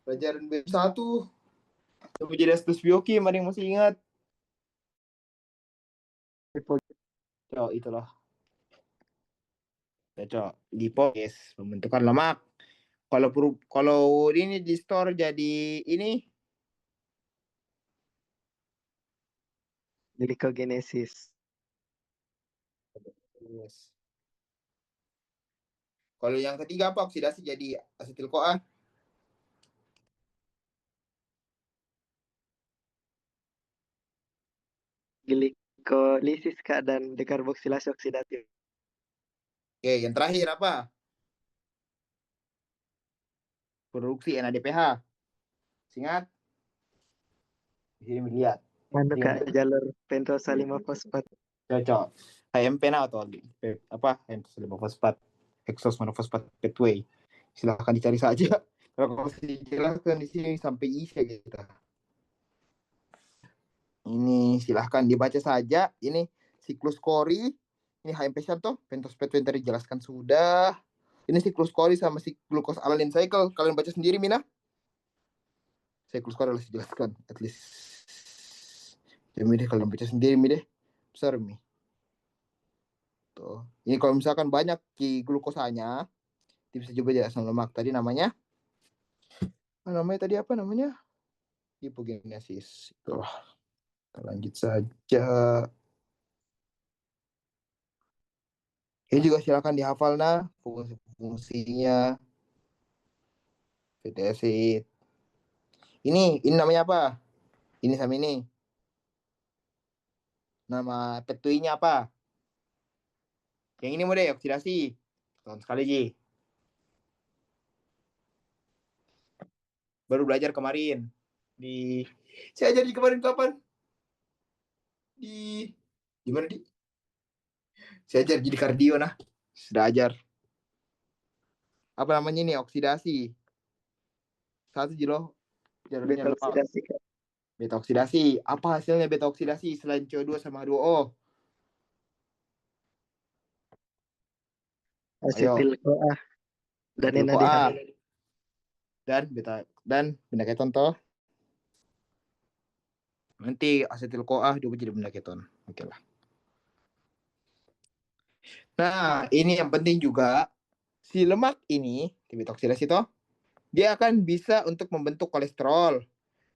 Pelajaran B1 menjadi status biokim, ada yang masih ingat? Oh, itulah. Cocok. Lipase, pembentukan lemak. Kalau ini di store jadi ini Glikogenesis. yes. Kalau yang ketiga apa? Oksidasi jadi asetil-CoA. Glikolisis Kak dan dekarboksilasi oksidatif. Oke, yang terakhir apa? Produksi NADPH. Ingat? Di sini lihat. Anu Kak, jalur pentosa 5 fosfat. Cocok. HMP atau apa? Pentosa 5 fosfat. Hexose monofosfat pathway. Silahkan dicari saja. Kalau dijelaskan di sini sampai isi kita. Ini silahkan dibaca saja. Ini siklus kori. Ini HMP toh. Pentos pathway yang tadi dijelaskan sudah. Ini siklus kori sama siklus alanin cycle. Kalian baca sendiri, Mina. Siklus kori harus dijelaskan. At least. Jadi deh kalian baca sendiri, Mi deh. Besar, Mi. Tuh. Ini kalau misalkan banyak glukosanya, bisa juga jadi asam lemak. Tadi namanya tadi apa namanya? Hipogenesis. Itulah. Kita lanjut saja. Ini juga silakan dihafal nah fungsinya fatty acid. Ini namanya apa? Ini sama ini. Nama petuinya apa? Yang ini mau deh, oksidasi. Tahun sekali, Ji. Baru belajar kemarin. Saya ajar di kemarin kapan? Di... Gimana, Di? Saya ajar jadi kardio, nah. Sudah ajar. Apa namanya ini? Oksidasi. Satu, Ji, loh. Jalurnya Beta loh. oksidasi, Kak. Beta oksidasi. Apa hasilnya beta oksidasi selain CO2 sama H2O? Ayo, Asetil-CoA dan asetil NADH. CoA dan benda keton toh. Nanti asetil CoA juga jadi benda keton. Oke lah. Nah, ini yang penting juga, si lemak ini, beta oksidasi toh, dia akan bisa untuk membentuk kolesterol.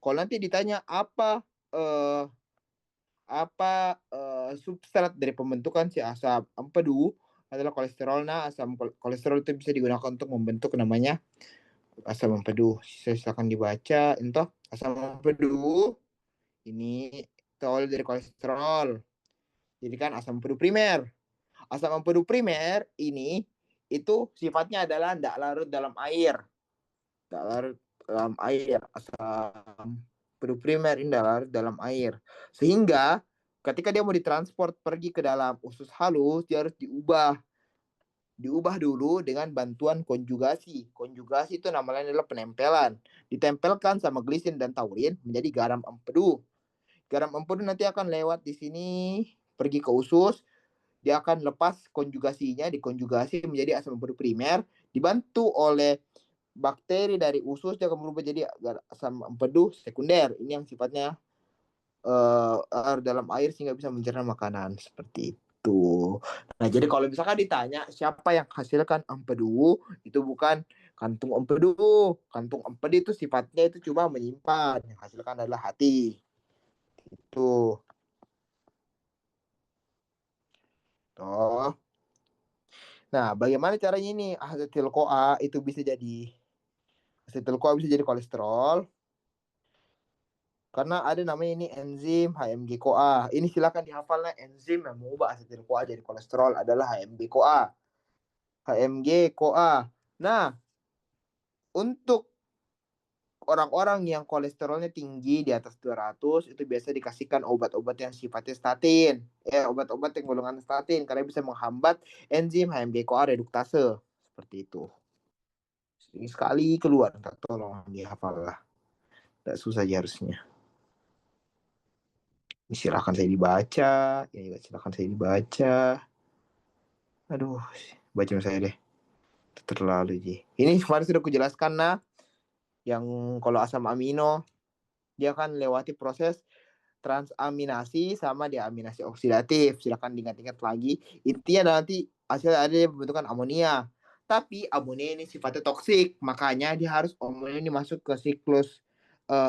Kalau nanti ditanya eh, substrat dari pembentukan si asam empedu adalah kolesterol. Nah, asam kolesterol itu bisa digunakan untuk membentuk namanya asam empedu. Silakan dibaca. Entah asam empedu ini teol dari kolesterol. Jadi kan asam empedu primer. Asam empedu primer ini itu sifatnya adalah tidak larut dalam air. Tidak larut dalam air. Asam empedu primer ini tidak larut dalam air. Sehingga ketika dia mau ditransport pergi ke dalam usus halus, dia harus diubah dulu dengan bantuan konjugasi. Konjugasi itu namanya adalah penempelan. Ditempelkan sama glisin dan taurin menjadi garam empedu. Garam empedu nanti akan lewat di sini, pergi ke usus, dia akan lepas konjugasinya, dikonjugasi menjadi asam empedu primer, dibantu oleh bakteri dari usus, dia akan berubah jadi asam empedu sekunder. Ini yang sifatnya dalam air sehingga bisa mencerna makanan seperti itu. Nah, jadi kalau misalkan ditanya siapa yang hasilkan empedu, itu bukan kantung empedu. Kantung empedu itu sifatnya itu cuma menyimpan. Yang hasilkan adalah hati. Itu. Toh. Nah, bagaimana caranya ini asetil CoA itu bisa jadi kolesterol karena ada namanya ini enzim HMG CoA. Ini silakan dihafalnya, enzim yang mengubah asetil CoA jadi kolesterol adalah HMG CoA. HMG CoA. Nah, untuk orang-orang yang kolesterolnya tinggi di atas 200 itu biasa dikasihkan obat-obat yang sifatnya statin. Obat-obat yang golongan statin karena bisa menghambat enzim HMG CoA reduktase. Seperti itu. Sering sekali keluar, tolong dihafal lah. Tidak susah aja harusnya. Silakan saya dibaca. Ini juga silakan saya dibaca. Aduh, baca saya deh. Terlalu ji. Ini kemarin sudah kujelaskan nah. Yang kalau asam amino dia akan lewati proses transaminasi sama deaminasi oksidatif. Silakan diingat-ingat lagi. Intinya nanti hasil ada pembentukan amonia. Tapi amonia ini sifatnya toksik, makanya dia harus amonia ini masuk ke siklus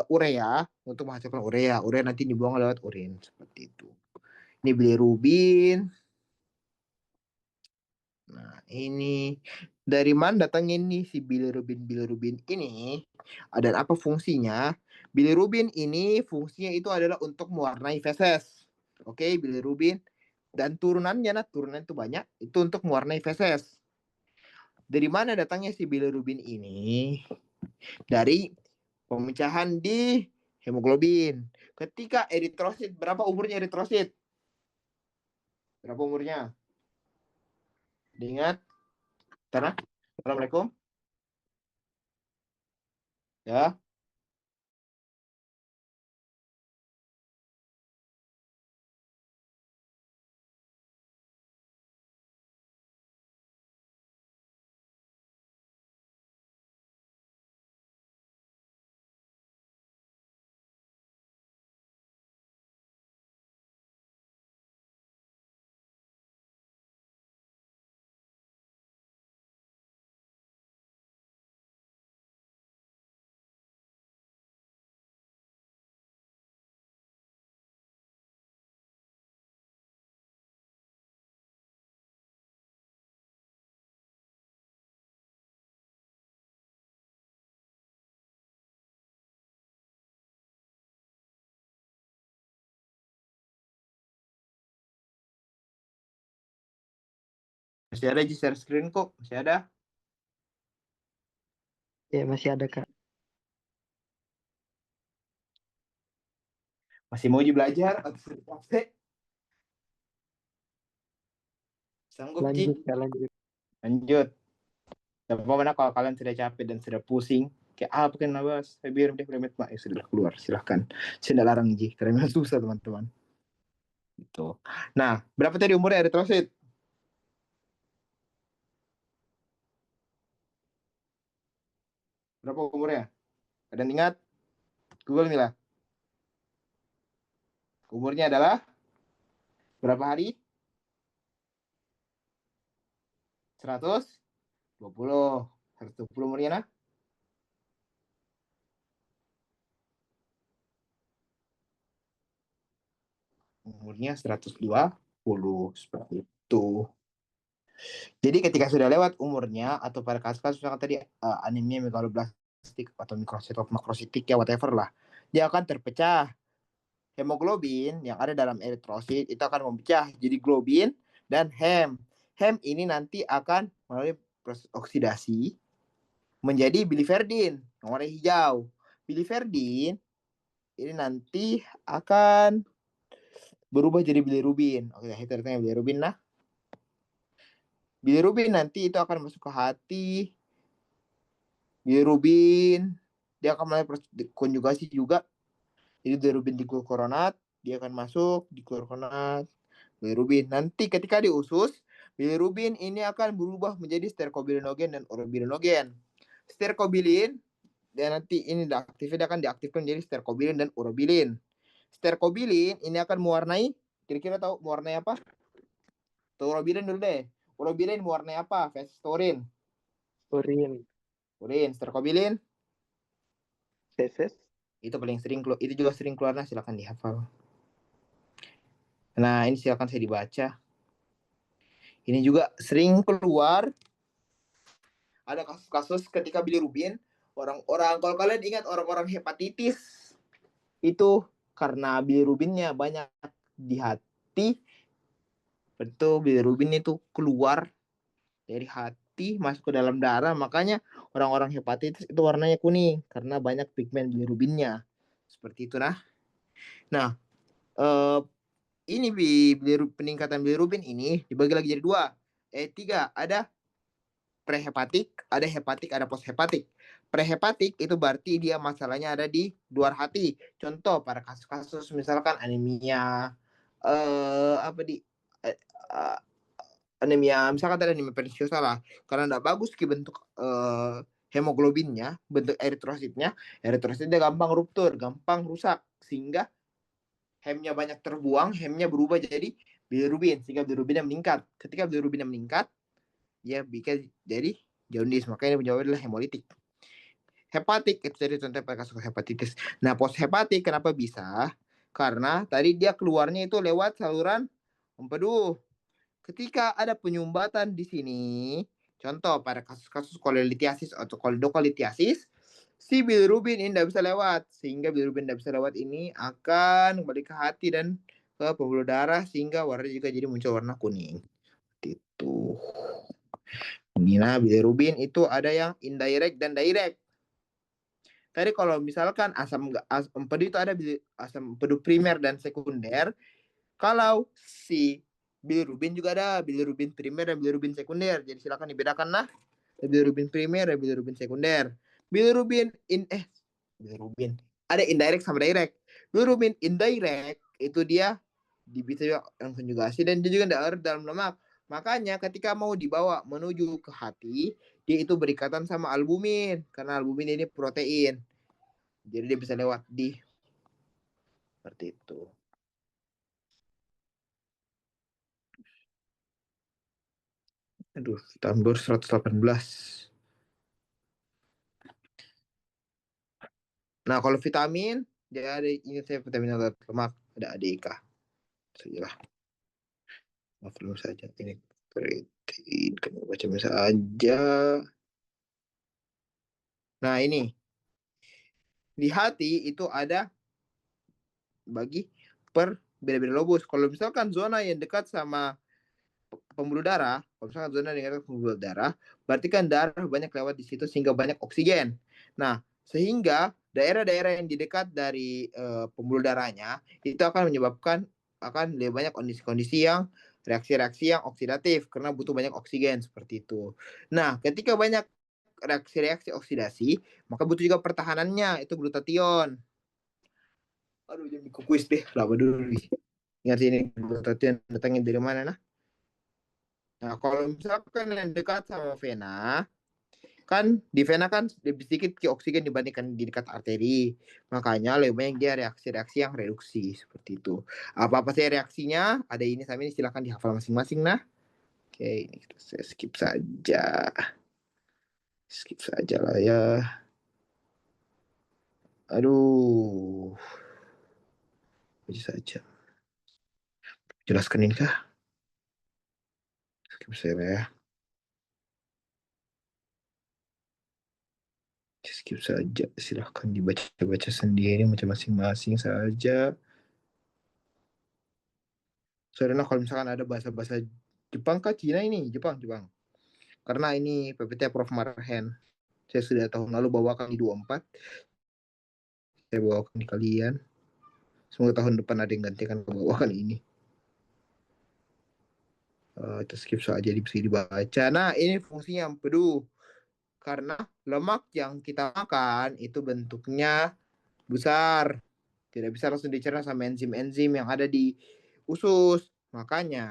urea untuk menghasilkan urea. Urea nanti dibuang lewat urin seperti itu. Ini bilirubin. Nah, ini dari mana datangnya nih si bilirubin ini? Dan apa fungsinya? Bilirubin ini fungsinya itu adalah untuk mewarnai feses. Oke, bilirubin dan turunannya, nah turunan itu banyak, itu untuk mewarnai feses. Dari mana datangnya si bilirubin ini? Dari pemecahan di hemoglobin. Ketika eritrosit, berapa umurnya eritrosit? Berapa umurnya? Diingat? Karena Assalamualaikum. Ya. Masih ada share screen kok, masih ada. Ya, masih ada, Kak. Masih mau belajar atau sudah capek? Sanggup, Ci? Lanjut, Kak, lanjut. Lanjut. Dan mana kalau kalian sudah capek dan sudah pusing, kayak apa kan nabas, biar deh remet mak, ya sudah keluar, silahkan. Saya tidak larang Ji, karena memang susah teman-teman. Itu. Nah, berapa tadi umurnya eritrosit? Berapa umurnya? Ada yang ingat? Google nih lah. Umurnya adalah berapa hari? 120. 120 umurnya nah? Umurnya 120 seperti itu. Jadi ketika sudah lewat umurnya atau pada kasus-kasus misalkan tadi anemia megaloblastik atau mikrositok makrositik ya whatever lah, dia akan terpecah. Hemoglobin yang ada dalam eritrosit itu akan memecah jadi globin dan hem. Hem ini nanti akan melalui proses oksidasi menjadi biliverdin yang warna hijau. Biliverdin ini nanti akan berubah jadi bilirubin. Oke, itu artinya bilirubin nah. Bilirubin nanti itu akan masuk ke hati. Bilirubin dia akan mulai proses konjugasi juga. Jadi bilirubin diglukoronat, dia akan masuk di glukoronat bilirubin. Nanti ketika di usus, bilirubin ini akan berubah menjadi sterkobilinogen dan urobilinogen. Sterkobilin dan nanti ini diaktifkan, dia akan diaktifkan menjadi sterkobilin dan urobilin. Sterkobilin ini akan mewarnai, kira-kira tahu mewarnai apa? Tuh urobilin dulu deh. Urobilin mewarnai apa? Festorin. Urin. Urin, sterkobilin Feses. itu paling sering keluar, itu juga sering keluar, nah silakan dihafal. Nah, ini silakan saya dibaca. Ini juga sering keluar. Ada kasus-kasus ketika bilirubin, orang-orang, kalau kalian ingat orang-orang hepatitis, itu karena bilirubinnya banyak di hati, betul bilirubin itu keluar dari hati masuk ke dalam darah, makanya orang-orang hepatitis itu warnanya kuning karena banyak pigmen bilirubinnya. Seperti itu nah. Nah, eh, ini peningkatan bilirubin ini dibagi lagi jadi dua. Tiga, ada prehepatik, ada hepatik, ada poshepatik. Prehepatik itu berarti dia masalahnya ada di luar hati. Contoh pada kasus-kasus misalkan anemia apa di eh, eh, anemia misalkan ada anemia perniciosa lah karena tidak bagus ke bentuk hemoglobinnya, bentuk eritrositnya gampang ruptur, gampang rusak sehingga hemnya banyak terbuang, hemnya berubah jadi bilirubin sehingga bilirubinnya meningkat. Ketika bilirubinnya meningkat, ya bisa jadi jaundice. Makanya penjawabnya adalah hemolitik. Hepatik itu jadi contoh pada kasus hepatitis. Nah, post hepatik kenapa bisa? Karena tadi dia keluarnya itu lewat saluran empedu. Ketika ada penyumbatan di sini, contoh pada kasus-kasus kolelitiasis atau koledokolitiasis, si bilirubin ini tidak bisa lewat, sehingga bilirubin tidak bisa lewat ini akan kembali ke hati dan ke pembuluh darah sehingga warna juga jadi muncul warna kuning. Itu. Nah, bilirubin itu ada yang indirect dan direct. Tadi kalau misalkan asam empedu itu ada asam empedu primer dan sekunder. Kalau si bilirubin juga ada bilirubin primer dan bilirubin sekunder. Jadi silakan dibedakan lah. Bilirubin primer dan bilirubin sekunder. Bilirubin bilirubin ada indirect sama direct. Bilirubin indirect itu dia bisa yang konjugasi dan dia juga tidak dalam lemak. Makanya ketika mau dibawa menuju ke hati, dia itu berikatan sama albumin karena albumin ini protein. Jadi dia bisa lewat di seperti itu. Aduh, tambah 118. Nah, kalau vitamin, dia ada ini saya vitamin lemak, ada ADK. Sajalah. Maaf dulu saja ini protein, kamu baca saja. Nah, ini di hati itu ada bagi per beda-beda lobus. Kalau misalkan zona yang dekat sama pembuluh darah, kalau misalkan zona dengan pembuluh darah, berarti kan darah banyak lewat di situ sehingga banyak oksigen. Nah, sehingga daerah-daerah yang di dekat dari pembuluh darahnya itu akan menyebabkan akan lebih banyak kondisi-kondisi yang reaksi-reaksi yang oksidatif karena butuh banyak oksigen seperti itu. Nah, ketika banyak reaksi-reaksi oksidasi, maka butuh juga pertahanannya itu glutathione. Aduh, jadi kuis deh, lama dulu nih. Ingat ini glutathione datangnya dari mana nah? Nah, kalau misalkan yang dekat sama vena, kan di vena kan lebih sedikit ke oksigen dibandingkan di dekat arteri. Makanya lebih banyak dia reaksi-reaksi yang reduksi seperti itu. Apa-apa sih reaksinya? Ada ini sama ini silahkan dihafal masing-masing nah. Oke, ini kita saya skip saja. Skip saja lah ya. Aduh, baca saja. Jelaskan ini kah? Skip saja ya. Skip saja. Silahkan dibaca-baca sendiri macam masing-masing saja. Soalnya kalau misalkan ada bahasa-bahasa Jepang kah Cina ini? Jepang, Jepang. Karena ini PPT Prof. Marhen. Saya sudah tahun lalu bawakan di 24. Saya bawakan di kalian. Semoga tahun depan ada yang gantikan bawakan ini. Kita skip saja bisa dibaca. Nah, ini fungsinya empedu. Karena lemak yang kita makan itu bentuknya besar. Tidak bisa langsung dicerna sama enzim-enzim yang ada di usus. Makanya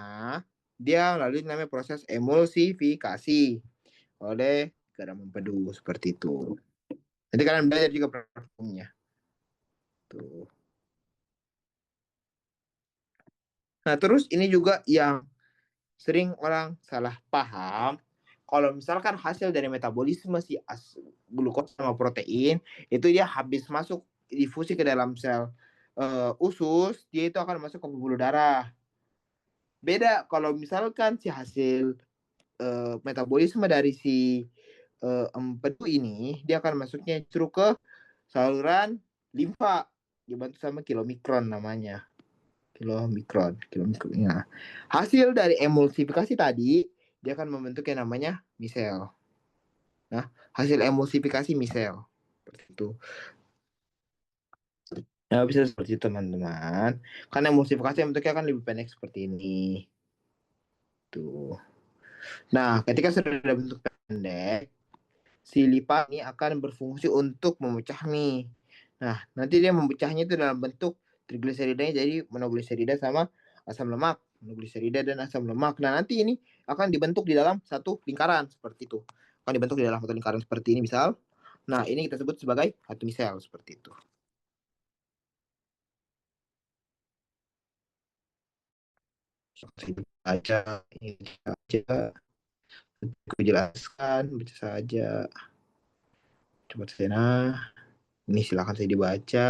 dia melalui namanya proses emulsifikasi oleh garam empedu seperti itu. Nanti kalian belajar juga prakteknya. Tuh. Nah, terus ini juga yang sering orang salah paham. Kalau misalkan hasil dari metabolisme si glukosa sama protein itu dia habis masuk difusi ke dalam sel usus, dia itu akan masuk ke pembuluh darah. Beda kalau misalkan si hasil metabolisme dari si empedu ini dia akan masuknya justru ke saluran limfa dibantu sama kilomikron namanya. Kilomikron. Nah, hasil dari emulsifikasi tadi dia akan membentuk yang namanya misel. Nah, hasil emulsifikasi misel seperti itu. Nah, bisa seperti itu teman-teman. Karena emulsifikasi bentuknya kan lebih pendek seperti ini. Tuh. Nah, ketika sudah ada bentuk pendek, si lipa ini akan berfungsi untuk memecah mie. Nah, nanti dia memecahnya itu dalam bentuk trigliseridanya jadi monogliserida sama asam lemak, monogliserida dan asam lemak. Nah, nanti ini akan dibentuk di dalam satu lingkaran seperti itu. Akan dibentuk di dalam satu lingkaran seperti ini misal. Nah, ini kita sebut sebagai satu misel seperti itu. Baca ini saja, aku jelaskan, baca saja. Coba saya ini silakan saya dibaca.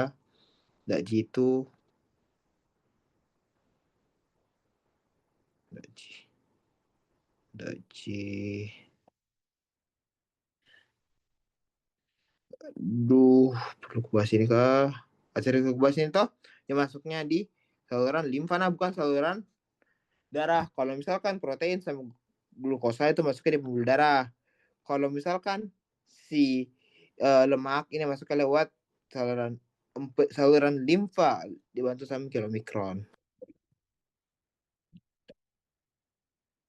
Tidak gitu. Daji. Daji. Duh, perlu kubahas ini kah? Acara kubahas ini toh yang masuknya di saluran limfa, nah bukan saluran darah. Kalau misalkan protein sama glukosa itu masuknya di pembuluh darah. Kalau misalkan si lemak ini masuknya lewat saluran saluran limfa dibantu sama kilomikron.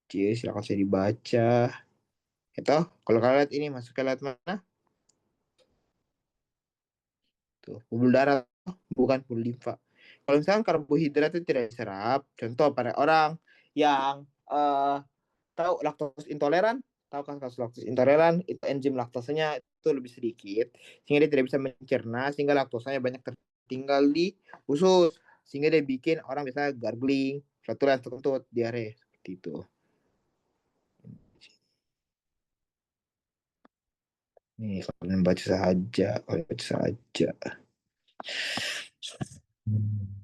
Jadi silakan saya dibaca. Itu kalau kalian lihat ini masuknya lewat mana? Tuh, pembuluh darah bukan pembuluh limfa. Kalau misalkan karbohidrat itu tidak diserap, contoh pada orang yang tahu laktos intoleran, tahu kan kasus laktos intoleran itu enzim laktosanya itu lebih sedikit sehingga dia tidak bisa mencerna sehingga laktosanya banyak tertinggal di usus sehingga dia bikin orang bisa gargling, flatulensi, kentut, diare seperti itu. Nih kalian baca saja, kalian baca saja.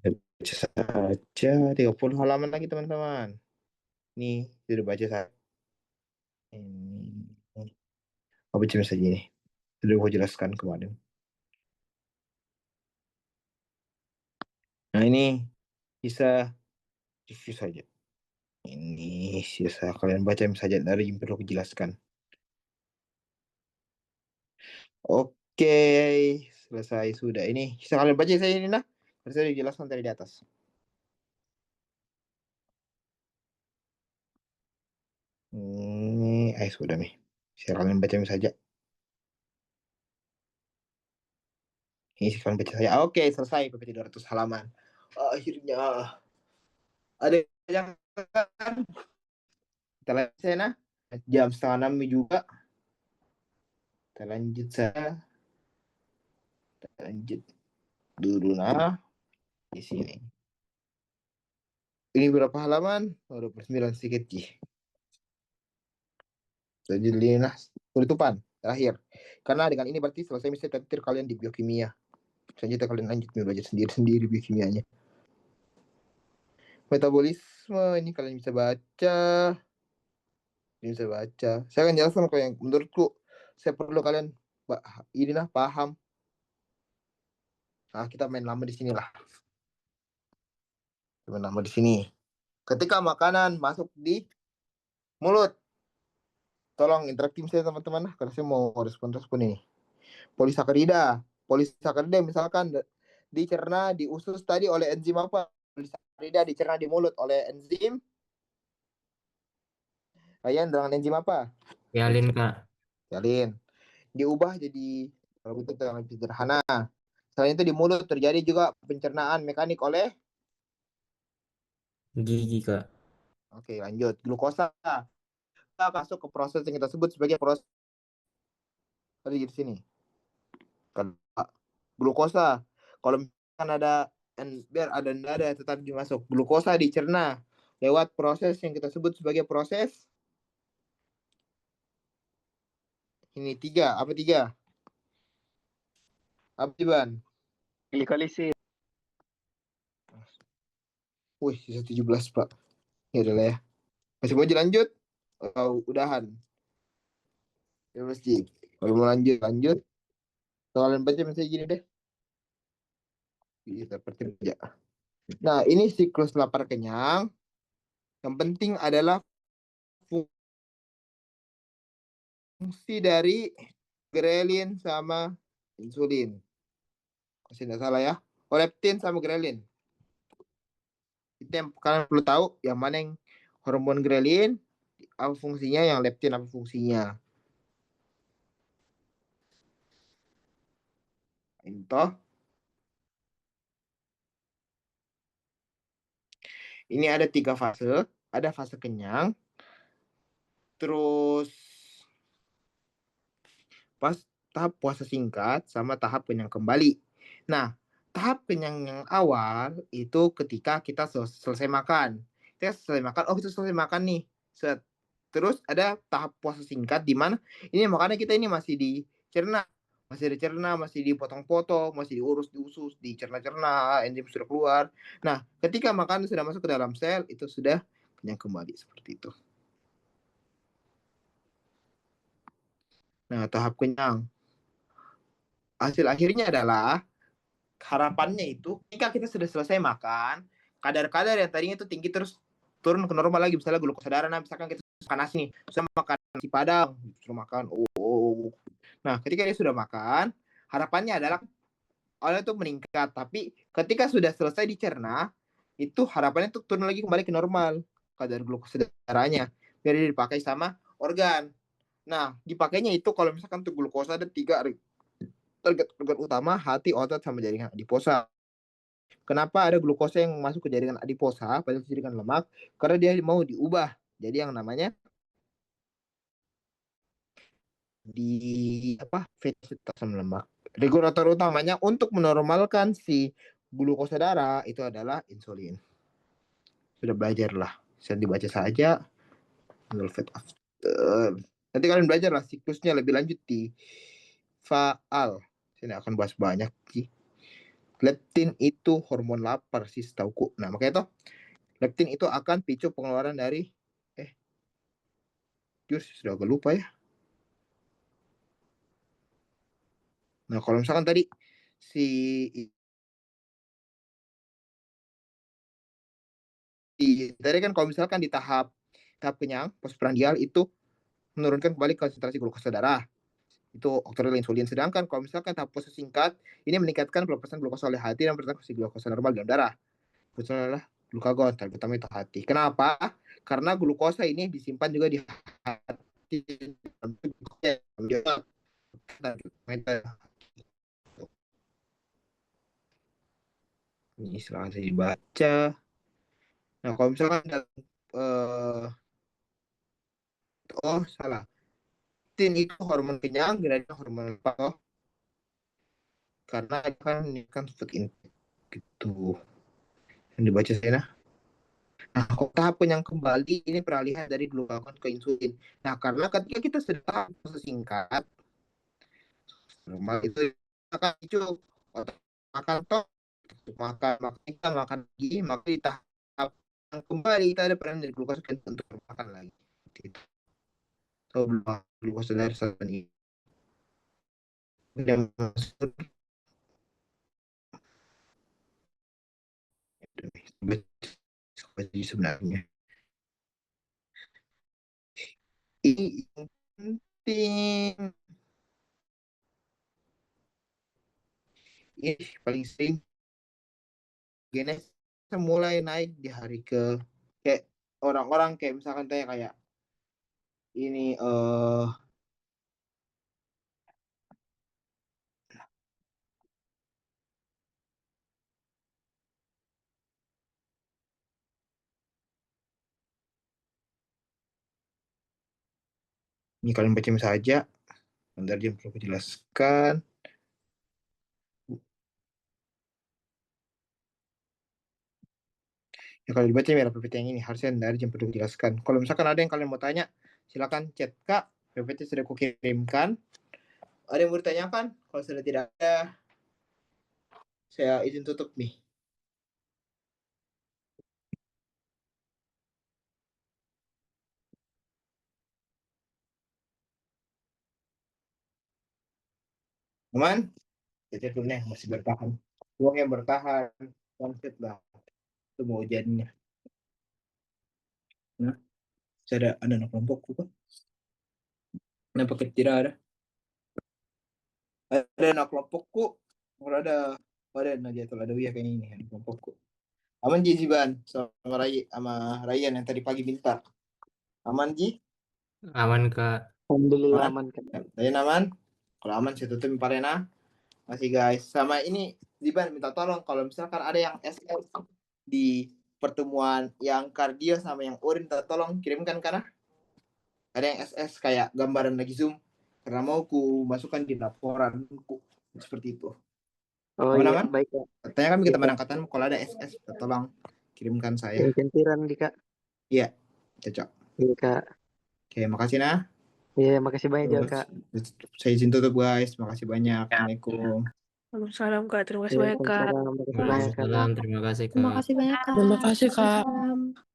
Baca saja 30 halaman lagi teman-teman. Nih sudah baca saja. Ini apa baca saja nih. Sudah aku jelaskan kemarin. Nah ini bisa review saja. Ini sisa kalian baca saja dari yang perlu kujelaskan. Oke, selesai sudah. Ini sisa kalian baca saya ini nah. Saya dijelaskan tadi di atas. Ini, sudah nih. Sisa kalian baca saja. Ini sisa kalian baca saja. Oke, selesai PPT 200 halaman. Akhirnya ada yang kan? Kita lanjut saya nah. Jam 5:30 juga. Kita lanjut saya. Kita lanjut dulu nah di sini. Ini berapa halaman? 29 sedikit sih. Jadi nah penutupan terakhir. Karena dengan ini berarti selesai misalnya terakhir kalian di biokimia. Selanjutnya kalian lanjut belajar sendiri-sendiri biokimianya. Metabolisme ini kalian bisa baca. Bisa baca. Saya akan jelaskan kalau yang menurutku saya perlu kalian ini lah paham. Nah, kita main lama di sini lah. Main lama di sini. Ketika makanan masuk di mulut, tolong interaktif saya teman-teman lah, karena saya mau respon-respon ini. Polisakarida. Polisakarida misalkan dicerna di usus tadi oleh enzim apa? Polisakarida dicerna di mulut oleh enzim. Kalian dengan enzim apa? Yalin, Kak. Yalin. Diubah jadi kalau bentuk yang lebih sederhana. Selain itu di mulut terjadi juga pencernaan mekanik oleh Gigi, Kak. Oke, lanjut. Glukosa masuk ke proses yang kita sebut sebagai proses tadi di sini. Glukosa. Kalau misalkan ada biar ada nada tetap dimasuk. Glukosa dicerna lewat proses yang kita sebut sebagai proses ini 3. Apa 3? Apa Iban? Glikolisis. Wih, sisa 17, Pak. Ya udah lah ya. Masih mau dilanjut? Oh, udahan. Ya mesti. Kalau mau lanjut. Kalian baca misalnya gini deh. Kita pertiga. Nah, ini siklus lapar kenyang. Yang penting adalah fungsi dari grelin sama insulin. Kalau tidak salah ya. Leptin sama grelin. Itu yang kalian perlu tahu yang mana yang hormon grelin, apa fungsinya, yang leptin apa fungsinya. Itu. Ini ada 3 fase. Ada fase kenyang. Terus pas tahap puasa singkat sama tahap kenyang kembali. Nah, tahap kenyang yang awal itu ketika kita selesai makan. Kita selesai makan, kita selesai makan nih. Set. Terus ada tahap puasa singkat di mana ini makanya kita ini masih dicerna, masih dipotong-potong, masih diurus di usus, dicerna-cerna, enzim sudah keluar. Nah, ketika makanan sudah masuk ke dalam sel, itu sudah kenyang kembali seperti itu. Nah, tahap kenyang. Hasil akhirnya adalah harapannya itu ketika kita sudah selesai makan, kadar-kadar yang tadinya itu tinggi terus turun ke normal lagi. Misalnya glukosa darah, nah misalkan kita makan nasi nih, sudah makan nasi padang, sudah makan, Nah, ketika dia sudah makan, harapannya adalah awalnya itu meningkat, tapi ketika sudah selesai dicerna, itu harapannya itu turun lagi kembali ke normal kadar glukosa darahnya, biar dipakai sama organ. Nah, dipakainya itu kalau misalkan tuh glukosa ada 3 target utama, hati, otot, sama jaringan adiposa. Kenapa ada glukosa yang masuk ke jaringan adiposa pada jaringan lemak? Karena dia mau diubah jadi yang namanya di fetus asam lemak. Regulator utamanya untuk menormalkan si glukosa darah itu adalah insulin. Sudah belajar lah, saya dibaca saja. Fat after. Nanti kalian belajar lah siklusnya lebih lanjut di faal. Saya akan bahas banyak sih. Leptin itu hormon lapar sih setauku. Nah, makanya toh leptin itu akan picu pengeluaran dari sudah agak lupa ya. Nah, kalau misalkan tadi si Tadi kan kalau misalkan di tahap kenyang, postprandial itu menurunkan kembali konsentrasi glukosa darah. Itu oktril insulin. Sedangkan kalau misalkan tahap fase singkat, ini meningkatkan pelepasan glukosa oleh hati dan mempertahankan glukosa normal dalam darah. Itu adalah glukagon, target utama itu hati. Kenapa? Karena glukosa ini disimpan juga di hati. Ini silahkan saya dibaca. Nah, kalau misalkan oh salah. Tin itu hormon kenyang, gradasinya hormon lemak, oh. Karena ini kan food intake gitu. Yang dibaca saya nah. Nah, kok tahap kenyang kembali ini peralihan dari glukagon ke insulin. Nah, karena ketika kita sedang fase singkat, normal itu akan itu makan tok, makan kita makan lagi, maka di tahap yang kembali kita ada peran dari glukosa untuk makan lagi. Gitu. So, glukosa dari saat ini. Dan sebenarnya ini penting, ini paling sering genes mulai naik di hari ke kayak orang-orang kayak misalkan tanya kayak ini ini kalian baca saja. Bentar dia perlu jelaskan. Ya kalau dibaca merah PPT yang ini harusnya dari jam perlu jelaskan. Kalau misalkan ada yang kalian mau tanya, silakan chat Kak. PPT sudah kukirimkan. Ada yang mau ditanyakan? Kalau sudah tidak ada, saya izin tutup nih. Aman? Chat dulu nih, masih bertahan. Uang yang bertahan, konsep lah. Itu mau jadinya. Nah, saya ada anak kelompokku kan? Nah, pakai tidak ada. Ada anak kelompokku. Kalau ada Nadia atau ada Wia kayaknya ini anak kelompokku. Aman Ji Ziban sama Ryan yang tadi pagi minta. Aman Ji? Aman Kak. Alhamdulillah aman kan. Ryan aman? Kalau aman saya tutup Pak Rena. Masih guys. Sama ini Ziban minta tolong kalau misalkan ada yang SS di pertemuan yang kardio sama yang urin tolong kirimkan karena ada yang SS kayak gambaran lagi Zoom karena mau ku masukkan di laporan seperti itu. Oh iya, Aman? baik Kak. Katanya kami kita Iya, Kak. menangkatan kalau ada SS tolong kirimkan saya. Sentiran di Kak. Iya, cocok. Iya Kak. Oke, makasih nah. Iya, makasih banyak juga Kak. Saya izin tutup guys. Makasih banyak. Assalamualaikum. Waalaikumsalam Kak, terima kasih banyak Kak. Waalaikumsalam, makasih banyak Kak. Waalaikumsalam, terima kasih Kak. Terima kasih banyak, Kak. Terima kasih, Kak. Waalaikumsalam.